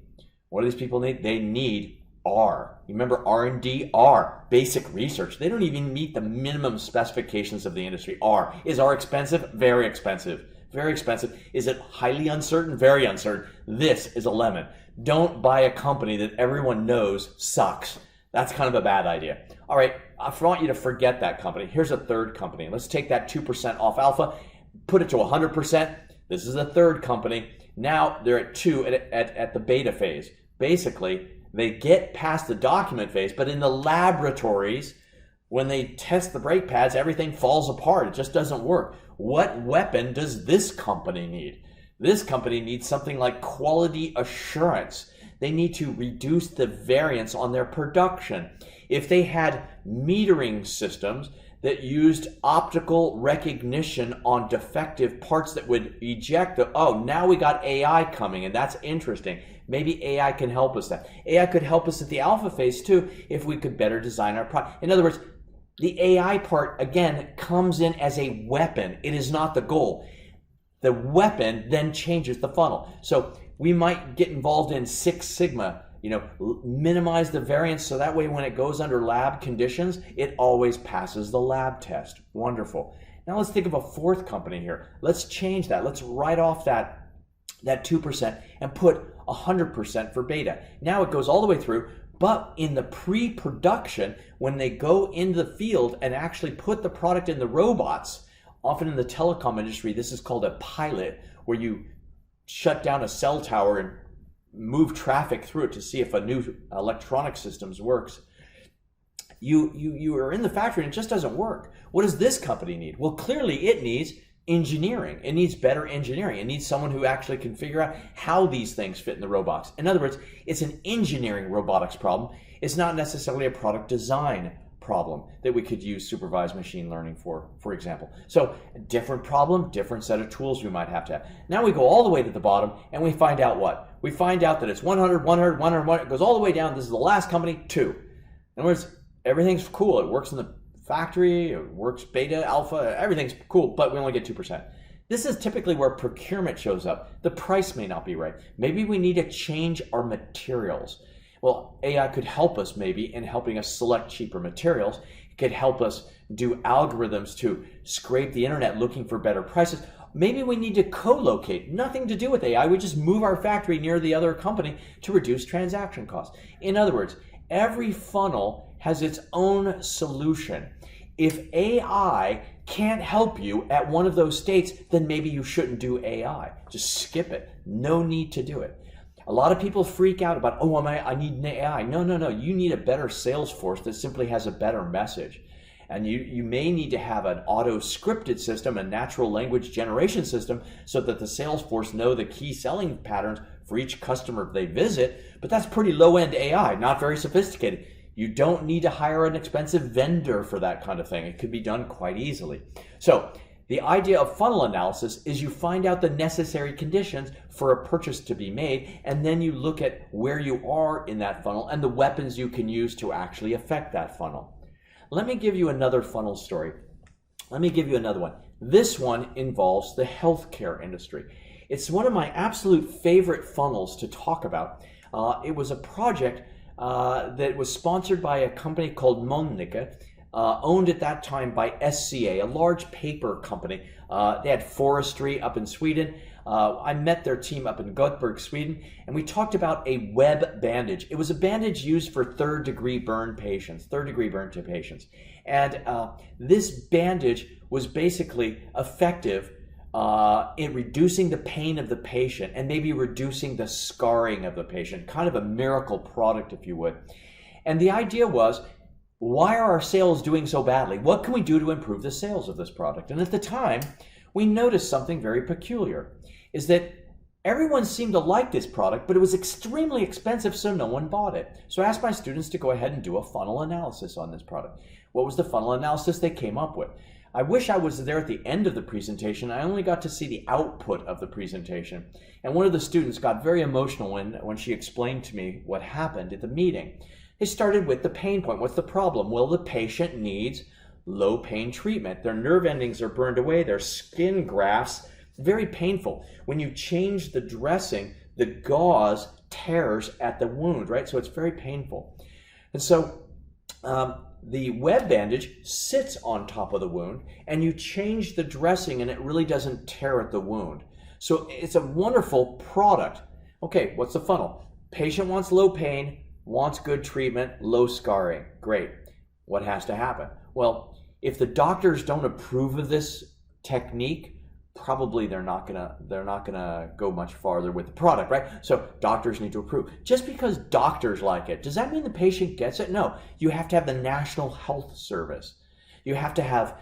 What do these people need? They need R. You remember R&D? R. Basic research. They don't even meet the minimum specifications of the industry. R. Is R expensive? Very expensive. Very expensive. Is it highly uncertain? Very uncertain. This is a lemon. Don't buy a company that everyone knows sucks. That's kind of a bad idea. All right, I want you to forget that company. Here's a third company. Let's take that 2% off alpha, put it to 100%. This is a third company. Now they're at 2 at the beta phase. Basically, they get past the document phase, but in the laboratories, when they test the brake pads, everything falls apart. It just doesn't work. What weapon does this company need? This company needs something like quality assurance. They need to reduce the variance on their production. If they had metering systems that used optical recognition on defective parts that would eject now we got AI coming, and that's interesting. Maybe AI can help us that. AI could help us at the alpha phase too if we could better design our product. In other words, the AI part, again, comes in as a weapon. It is not the goal. The weapon then changes the funnel. So we might get involved in Six Sigma, minimize the variance so that way when it goes under lab conditions, it always passes the lab test. Wonderful. Now let's think of a fourth company here. Let's change that. Let's write off that 2% and put 100% for beta. Now it goes all the way through, but in the pre-production, when they go into the field and actually put the product in the robots, often in the telecom industry, this is called a pilot, where you shut down a cell tower and move traffic through it to see if a new electronic systems works. You are in the factory and it just doesn't work. What does this company need? Well, clearly it needs engineering. It needs better engineering. It needs someone who actually can figure out how these things fit in the robots. In other words, it's an engineering robotics problem. It's not necessarily a product design problem that we could use supervised machine learning for example. So different problem, different set of tools we might have to have. Now we go all the way to the bottom and we find out what? We find out that it's 100, 100, 100, it goes all the way down. This is the last company, 2. In other words, everything's cool. It works in the factory, it works beta, alpha, everything's cool, but we only get 2%. This is typically where procurement shows up. The price may not be right. Maybe we need to change our materials. Well, AI could help us maybe in helping us select cheaper materials. It could help us do algorithms to scrape the internet looking for better prices. Maybe we need to co-locate. Nothing to do with AI. We just move our factory near the other company to reduce transaction costs. In other words, every funnel has its own solution. If AI can't help you at one of those states, then maybe you shouldn't do AI. Just skip it. No need to do it. A lot of people freak out about, oh, I need an AI. No. You need a better sales force that simply has a better message. And you may need to have an auto-scripted system, a natural language generation system, so that the sales force know the key selling patterns for each customer they visit. But that's pretty low-end AI, not very sophisticated. You don't need to hire an expensive vendor for that kind of thing. It could be done quite easily. So the idea of funnel analysis is you find out the necessary conditions for a purchase to be made, and then you look at where you are in that funnel and the weapons you can use to actually affect that funnel. Let me give you another funnel story. Let me give you another one. This one involves the healthcare industry. It's one of my absolute favorite funnels to talk about. It was a project that was sponsored by a company called Mölnlycke, owned at that time by SCA, a large paper company. They had forestry up in Sweden. I met their team up in Gothenburg, Sweden, and we talked about a web bandage. It was a bandage used for third-degree burn patients, to patients. And this bandage was basically effective in reducing the pain of the patient and maybe reducing the scarring of the patient, kind of a miracle product, if you would. And the idea was, why are our sales doing so badly? What can we do to improve the sales of this product? And at the time, we noticed something very peculiar, is that everyone seemed to like this product, but it was extremely expensive, so no one bought it. So I asked my students to go ahead and do a funnel analysis on this product. What was the funnel analysis they came up with? I wish I was there at the end of the presentation. I only got to see the output of the presentation. And one of the students got very emotional when she explained to me what happened at the meeting. They started with the pain point. What's the problem? Well, the patient needs low pain treatment. Their nerve endings are burned away. Their skin grafts, very painful. When you change the dressing, the gauze tears at the wound, right? So it's very painful. And so the web bandage sits on top of the wound, and you change the dressing and it really doesn't tear at the wound. So it's a wonderful product. Okay, what's the funnel? Patient wants low pain, wants good treatment, low scarring. Great. What has to happen? Well, if the doctors don't approve of this technique, probably they're not gonna go much farther with the product, right? So doctors need to approve. Just because doctors like it, does that mean the patient gets it? No. You have to have the National Health Service. You have to have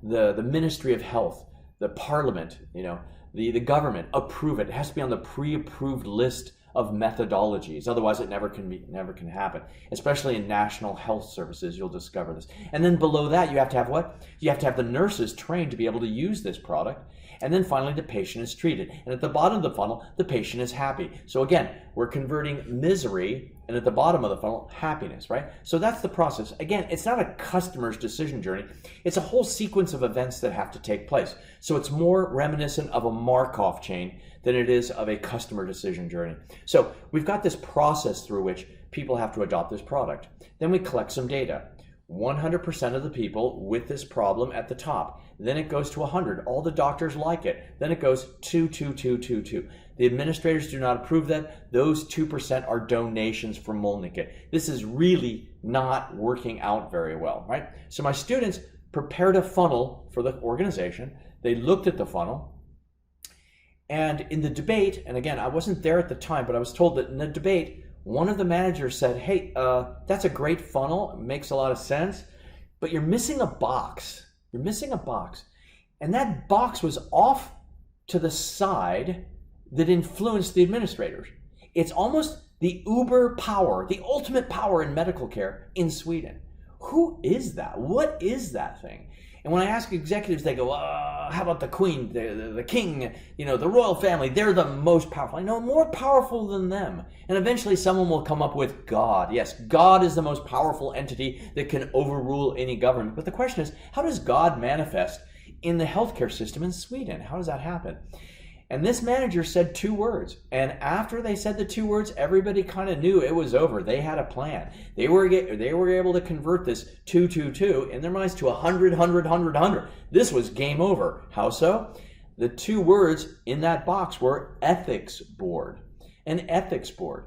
the Ministry of Health, the Parliament, the government approve it. It has to be on the pre-approved list of methodologies. Otherwise, it never can happen. Especially in national health services, you'll discover this. And then below that, you have to have what? You have to have the nurses trained to be able to use this product. And then finally, the patient is treated. And at the bottom of the funnel, the patient is happy. So again, we're converting misery, and at the bottom of the funnel, happiness, right? So that's the process. Again, it's not a customer's decision journey. It's a whole sequence of events that have to take place. So it's more reminiscent of a Markov chain than it is of a customer decision journey. So we've got this process through which people have to adopt this product. Then we collect some data. 100% of the people with this problem at the top. Then it goes to 100. All the doctors like it. Then it goes 2. The administrators do not approve that. Those 2% are donations from Mölnlycke. This is really not working out very well, right? So my students prepared a funnel for the organization. They looked at the funnel. And in the debate, and again, I wasn't there at the time, but I was told that in the debate, one of the managers said, hey, that's a great funnel. It makes a lot of sense, but you're missing a box. You're missing a box. And that box was off to the side that influenced the administrators. It's almost the uber power, the ultimate power in medical care in Sweden. Who is that? What is that thing? And when I ask executives, they go, how about the queen, the king, the royal family? They're the most powerful. I know, more powerful than them. And eventually someone will come up with God. Yes, God is the most powerful entity that can overrule any government. But the question is, how does God manifest in the healthcare system in Sweden? How does that happen? And this manager said 2 words. And after they said the 2 words, everybody kind of knew it was over. They had a plan. They were able to convert this 222 in their minds to 100, 100, 100, 100. This was game over. How so? The 2 words in that box were ethics board. An ethics board.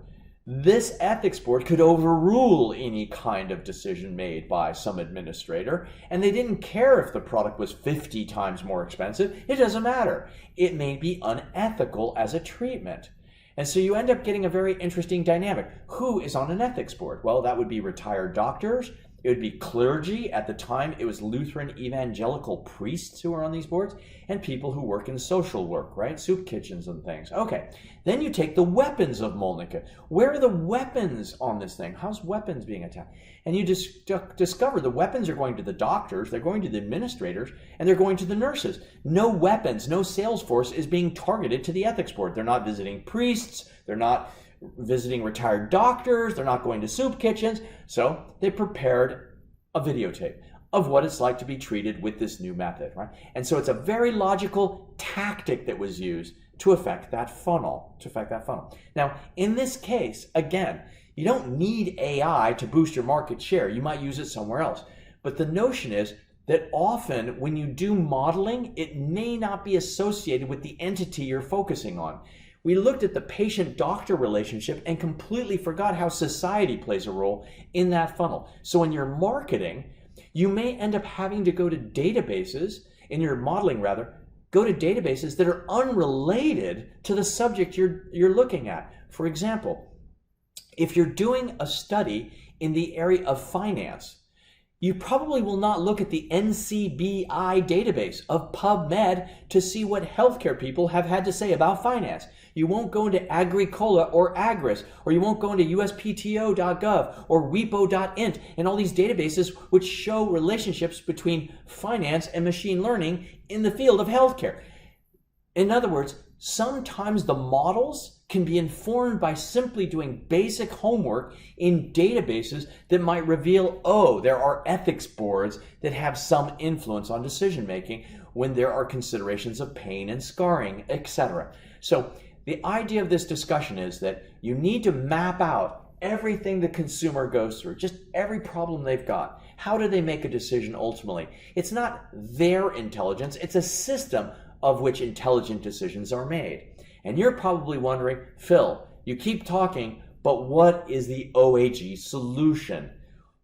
This ethics board could overrule any kind of decision made by some administrator, and they didn't care if the product was 50 times more expensive. It doesn't matter. It may be unethical as a treatment. And so you end up getting a very interesting dynamic. Who is on an ethics board? Well, that would be retired doctors. It would be clergy. At the time, it was Lutheran evangelical priests who were on these boards, and people who work in social work, right? Soup kitchens and things. Okay, then you take the weapons of Molnlycke. Where are the weapons on this thing? How's weapons being attacked? And you discover the weapons are going to the doctors, they're going to the administrators, and they're going to the nurses. No weapons, no sales force is being targeted to the ethics board. They're not visiting priests, they're not visiting retired doctors, they're not going to soup kitchens. So they prepared a videotape of what it's like to be treated with this new method, right? And so it's a very logical tactic that was used to affect that funnel, Now, in this case, again, you don't need AI to boost your market share. You might use it somewhere else. But the notion is that often when you do modeling, it may not be associated with the entity you're focusing on. We looked at the patient-doctor relationship and completely forgot how society plays a role in that funnel. So in your marketing, you may end up having to go to databases, in your modeling rather, go to databases that are unrelated to the subject you're looking at. For example, if you're doing a study in the area of finance, you probably will not look at the NCBI database of PubMed to see what healthcare people have had to say about finance. You won't go into Agricola or Agris, or you won't go into USPTO.gov or WIPO.int and all these databases which show relationships between finance and machine learning in the field of healthcare. In other words, sometimes the models can be informed by simply doing basic homework in databases that might reveal, oh, there are ethics boards that have some influence on decision making when there are considerations of pain and scarring, etc. So the idea of this discussion is that you need to map out everything the consumer goes through, just every problem they've got. How do they make a decision ultimately? It's not their intelligence, it's a system of which intelligent decisions are made. And you're probably wondering, Phil, you keep talking, but what is the OAG solution?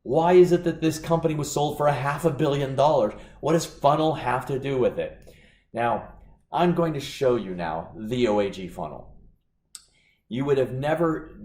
Why is it that this company was sold for $500 million? What does funnel have to do with it? Now, I'm going to show you now the OAG funnel. You would have never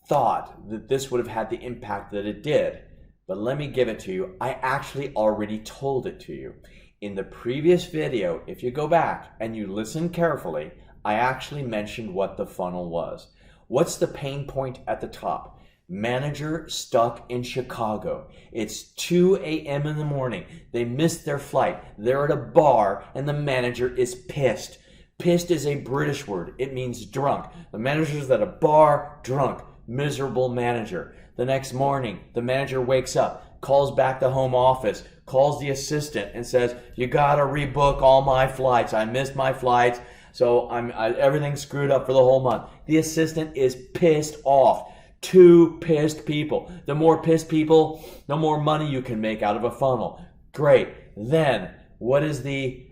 thought that this would have had the impact that it did, but let me give it to you. I actually already told it to you. In the previous video, if you go back and you listen carefully, I actually mentioned what the funnel was. What's the pain point at the top? Manager stuck in Chicago. It's 2 a.m. in the morning. They missed their flight. They're at a bar and the manager is pissed. Pissed is a British word. It means drunk. The manager's at a bar, drunk, miserable manager. The next morning, the manager wakes up, calls back the home office, calls the assistant and says, you gotta rebook all my flights. I missed my flights. So everything's screwed up for the whole month. The assistant is pissed off. 2 pissed people. The more pissed people, the more money you can make out of a funnel. Great. Then, what does the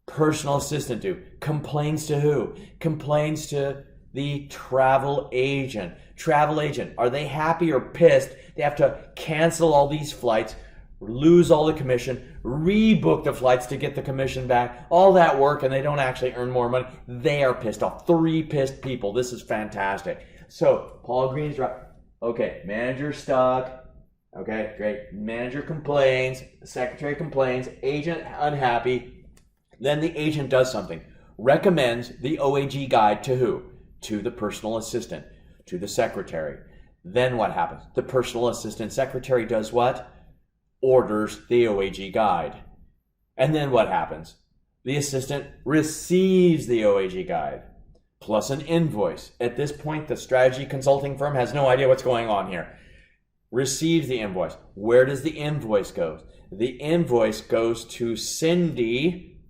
personal assistant do? Complains to who? Complains to the travel agent. Travel agent, are they happy or pissed? They have to cancel all these flights, lose all the commission, rebook the flights to get the commission back, all that work, and they don't actually earn more money. They are pissed off. 3 pissed people. This is fantastic. So Paul Green's right. Okay, manager stuck. Okay, great. Manager complains, secretary complains, agent unhappy. Then the agent does something. Recommends the OAG guide to who? To the personal assistant, to the secretary. Then what happens? The personal assistant secretary does what? Orders the OAG guide. And then what happens? The assistant receives the OAG guide plus an invoice. At this point, the strategy consulting firm has no idea what's going on here. Receives the invoice. Where does the invoice go? The invoice goes to Cindy,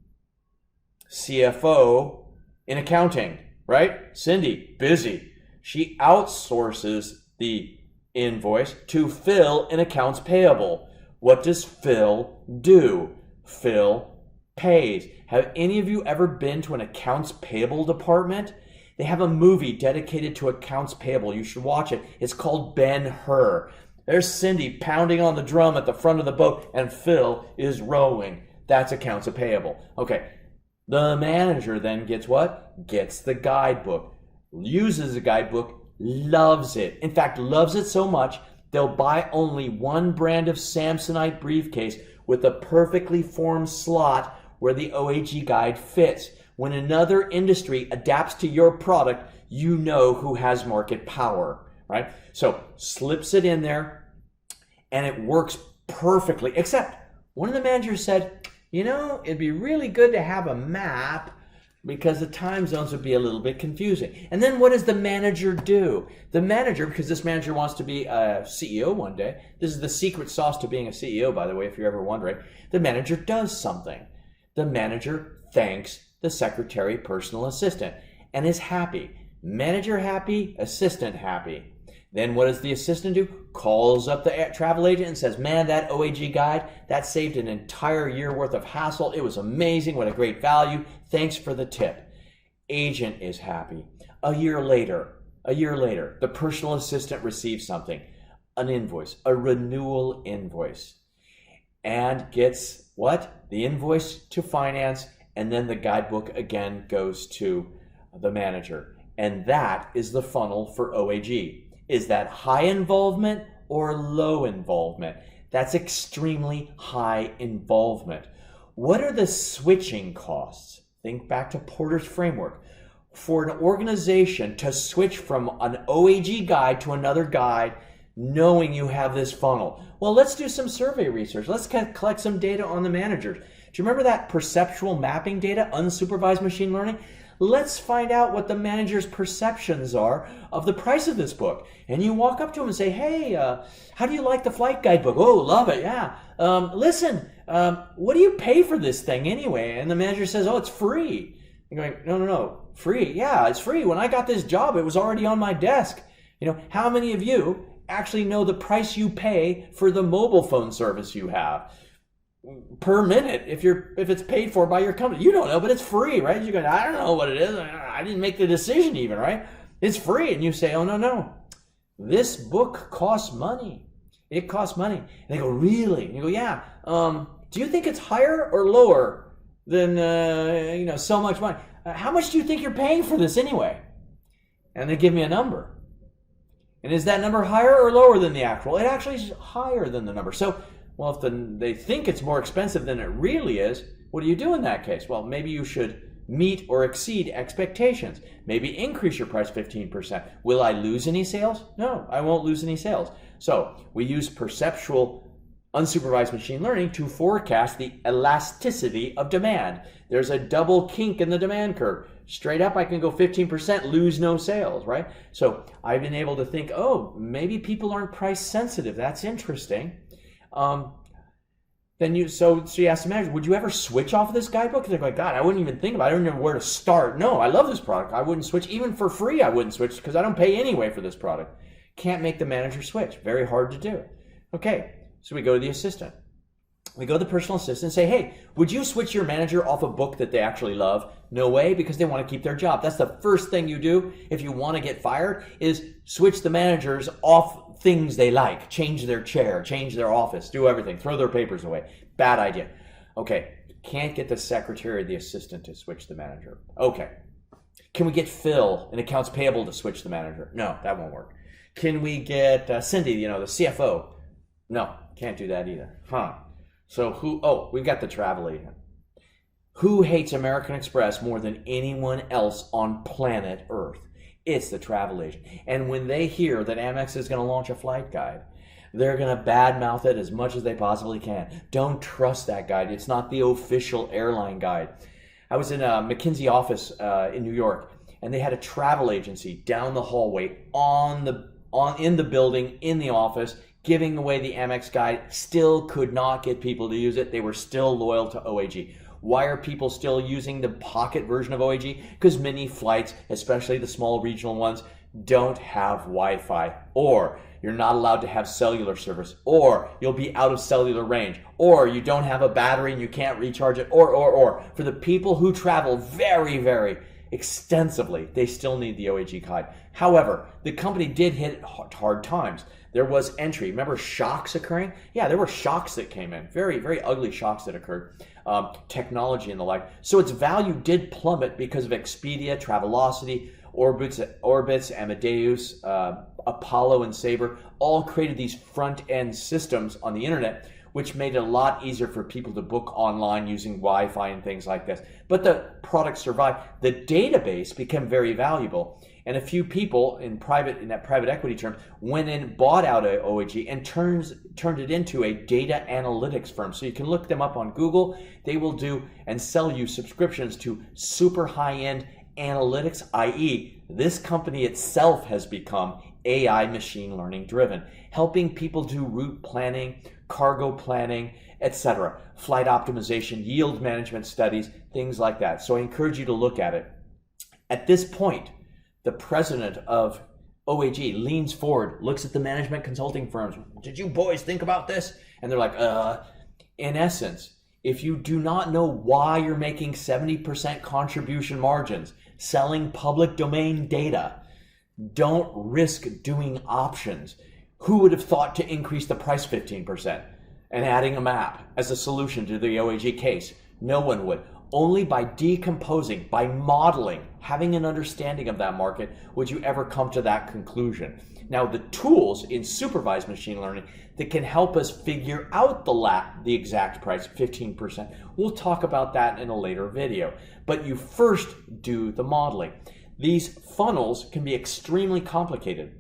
CFO in accounting, right? Cindy, busy. She outsources the invoice to Phil in accounts payable. What does Phil do? Phil pays. Have any of you ever been to an accounts payable department? They have a movie dedicated to accounts payable. You should watch it. It's called Ben-Hur. There's Cindy pounding on the drum at the front of the boat, and Phil is rowing. That's accounts payable. Okay. The manager then gets what? Gets the guidebook. Uses the guidebook. Loves it. In fact, loves it so much, they'll buy only one brand of Samsonite briefcase with a perfectly formed slot where the OAG guide fits. When another industry adapts to your product, you know who has market power, right? So slips it in there and it works perfectly, except one of the managers said, you know, it'd be really good to have a map because the time zones would be a little bit confusing. And then what does the manager do? The manager, because this manager wants to be a CEO one day, this is the secret sauce to being a CEO, by the way, if you're ever wondering, the manager does something. The manager thanks the secretary personal assistant and is happy. Manager happy, assistant happy. Then what does the assistant do? Calls up the travel agent and says, man, that OAG guide, that saved an entire year worth of hassle. It was amazing. What a great value. Thanks for the tip. Agent is happy. A year later, the personal assistant receives something, an invoice, a renewal invoice, and gets what? The invoice to finance, and then the guidebook again goes to the manager. And that is the funnel for OAG. Is that high involvement or low involvement? That's extremely high involvement. What are the switching costs? Think back to Porter's framework. For an organization to switch from an OAG guide to another guide, knowing you have this funnel. Well, let's do some survey research. Let's collect some data on the managers. Do you remember that perceptual mapping data, unsupervised machine learning? Let's find out what the manager's perceptions are of the price of this book. And you walk up to him and say, hey, how do you like the flight guidebook? Oh, love it, yeah. Listen, what do you pay for this thing anyway? And the manager says, oh, it's free. You're going, no, free. Yeah, it's free. When I got this job, it was already on my desk. You know, how many of you actually know the price you pay for the mobile phone service you have? Per minute, if it's paid for by your company, you don't know, but it's free, right? You're going, I don't know what it is. I didn't make the decision even, right? It's free, and you say, oh no, this book costs money. It costs money. And they go, really? And you go, yeah. Do you think it's higher or lower than so much money? How much do you think you're paying for this anyway? And they give me a number. And is that number higher or lower than the actual? It actually is higher than the number. So. Well, if they think it's more expensive than it really is, what do you do in that case? Well, maybe you should meet or exceed expectations. Maybe increase your price 15%. Will I lose any sales? No, I won't lose any sales. So we use perceptual unsupervised machine learning to forecast the elasticity of demand. There's a double kink in the demand curve. Straight up, I can go 15%, lose no sales, right? So I've been able to think, oh, maybe people aren't price sensitive. That's interesting. So you ask the manager, would you ever switch off of this guidebook? And they're like, God, I wouldn't even think about it. I don't even know where to start. No, I love this product. I wouldn't switch. Even for free, I wouldn't switch because I don't pay anyway for this product. Can't make the manager switch. Very hard to do. Okay, so we go to the assistant. We go to the personal assistant and say, hey, would you switch your manager off a book that they actually love? No way, because they want to keep their job. That's the first thing you do if you want to get fired, is switch the managers off things they like. Change their chair, change their office, do everything, throw their papers away. Bad idea. Okay, can't get the secretary or the assistant to switch the manager. Okay. Can we get Phil in accounts payable to switch the manager? No, that won't work. Can we get Cindy, the CFO? No, can't do that either. So we've got the travel agent. Who hates American Express more than anyone else on planet Earth? It's the travel agent. And when they hear that Amex is going to launch a flight guide, they're going to badmouth it as much as they possibly can. Don't trust that guide. It's not the official airline guide. I was in a McKinsey office in New York, and they had a travel agency down the hallway in the building, in the office, giving away the Amex guide. Still could not get people to use it. They were still loyal to OAG. Why are people still using the pocket version of OAG? Because many flights, especially the small regional ones, don't have Wi-Fi, or you're not allowed to have cellular service, or you'll be out of cellular range, or you don't have a battery and you can't recharge it, or. For the people who travel very, very extensively, they still need the OAG guide. However, the company did hit hard times. There was entry. Remember shocks occurring? Yeah, there were shocks that came in. Very, very ugly shocks that occurred. Technology and the like. So its value did plummet because of Expedia, Travelocity, Orbitz, Amadeus, Apollo, and Sabre all created these front-end systems on the internet, which made it a lot easier for people to book online using Wi-Fi and things like this. But the product survived. The database became very valuable. And a few people in that private equity term went in, bought out OAG, and turned it into a data analytics firm. So you can look them up on Google. They will do and sell you subscriptions to super high-end analytics, i.e., this company itself has become AI machine learning driven, helping people do route planning, cargo planning, etc., flight optimization, yield management studies, things like that. So I encourage you to look at it. At this point, the president of OAG leans forward, looks at the management consulting firms. Did you boys think about this? And they're like, in essence, if you do not know why you're making 70% contribution margins selling public domain data, don't risk doing options. Who would have thought to increase the price 15% and adding a map as a solution to the OAG case? No one would. Only by decomposing, by modeling, having an understanding of that market, would you ever come to that conclusion. Now, the tools in supervised machine learning that can help us figure out the exact price, 15%, we'll talk about that in a later video. But you first do the modeling. These funnels can be extremely complicated.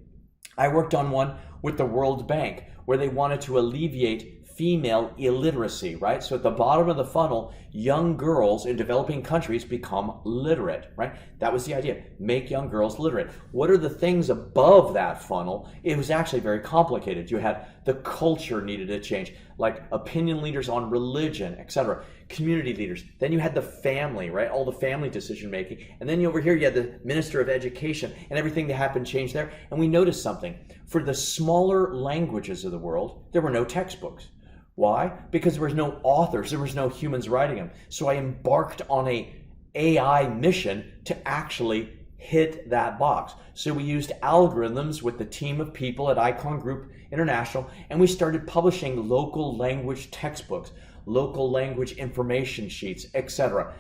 I worked on one with the World Bank where they wanted to alleviate female illiteracy, right? So at the bottom of the funnel, young girls in developing countries become literate, right? That was the idea, make young girls literate. What are the things above that funnel? It was actually very complicated. You had the culture needed to change, like opinion leaders on religion, etc., community leaders. Then you had the family, right? All the family decision making. And then over here, you had the Minister of Education, and everything that happened changed there. And we noticed something. For the smaller languages of the world, there were no textbooks. Why? Because there was no authors, there was no humans writing them. So I embarked on a AI mission to actually hit that box. So we used algorithms with the team of people at Icon Group International, and we started publishing local language textbooks, local language information sheets, etc.,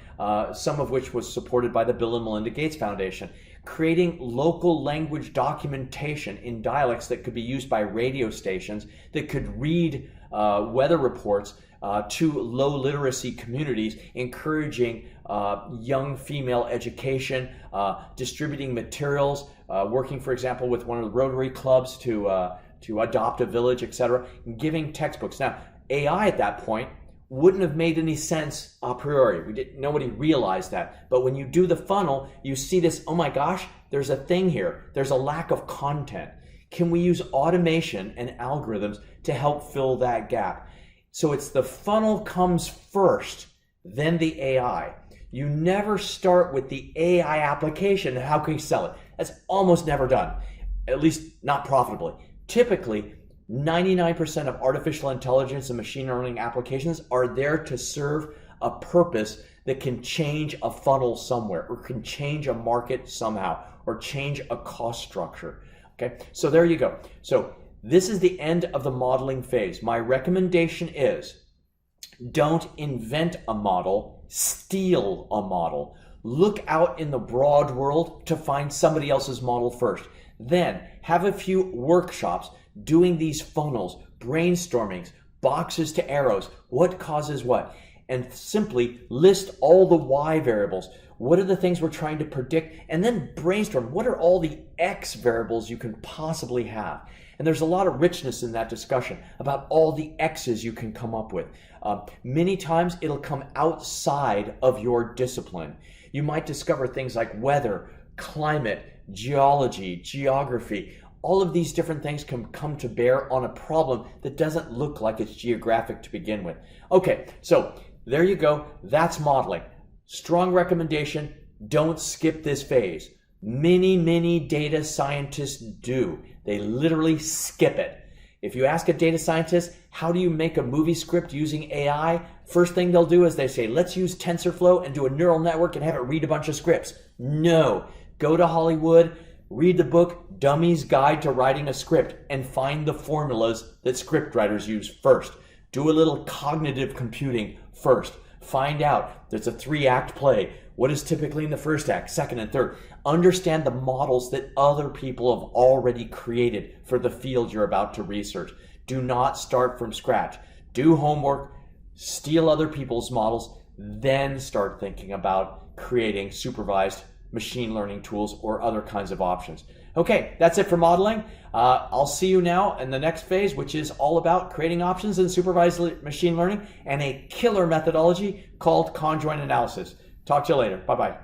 some of which was supported by the Bill and Melinda Gates Foundation, creating local language documentation in dialects that could be used by radio stations that could read weather reports to low literacy communities, encouraging young female education, distributing materials, working, for example, with one of the Rotary clubs to adopt a village, etc., and giving textbooks. Now, AI at that point wouldn't have made any sense a priori. Nobody realized that. But when you do the funnel, you see this, oh my gosh, there's a thing here. There's a lack of content. Can we use automation and algorithms to help fill that gap? So it's the funnel comes first, then the AI. You never start with the AI application and how can you sell it? That's almost never done, at least not profitably. Typically, 99% of artificial intelligence and machine learning applications are there to serve a purpose that can change a funnel somewhere, or can change a market somehow, or change a cost structure. Okay, so there you go. So this is the end of the modeling phase. My recommendation is don't invent a model, steal a model. Look out in the broad world to find somebody else's model first. Then have a few workshops doing these funnels, brainstormings, boxes to arrows, what causes what, and simply list all the why variables. What are the things we're trying to predict? And then brainstorm, what are all the X variables you can possibly have? And there's a lot of richness in that discussion about all the X's you can come up with. Many times it'll come outside of your discipline. You might discover things like weather, climate, geology, geography. All of these different things can come to bear on a problem that doesn't look like it's geographic to begin with. Okay, so there you go. That's modeling. Strong recommendation, don't skip this phase. Many data scientists do. They literally skip it. If you ask a data scientist, how do you make a movie script using AI? First thing they'll do is they say, let's use TensorFlow and do a neural network and have it read a bunch of scripts. No, go to Hollywood, read the book, Dummy's Guide to Writing a Script, and find the formulas that script writers use first. Do a little cognitive computing first. Find out there's a 3-act play. What is typically in the first act, second, and third? Understand the models that other people have already created for the field you're about to research. Do not start from scratch. Do homework, steal other people's models, then start thinking about creating supervised machine learning tools or other kinds of options. Okay, that's it for modeling. I'll see you now in the next phase, which is all about creating options in supervised machine learning and a killer methodology called conjoint analysis. Talk to you later. Bye-bye.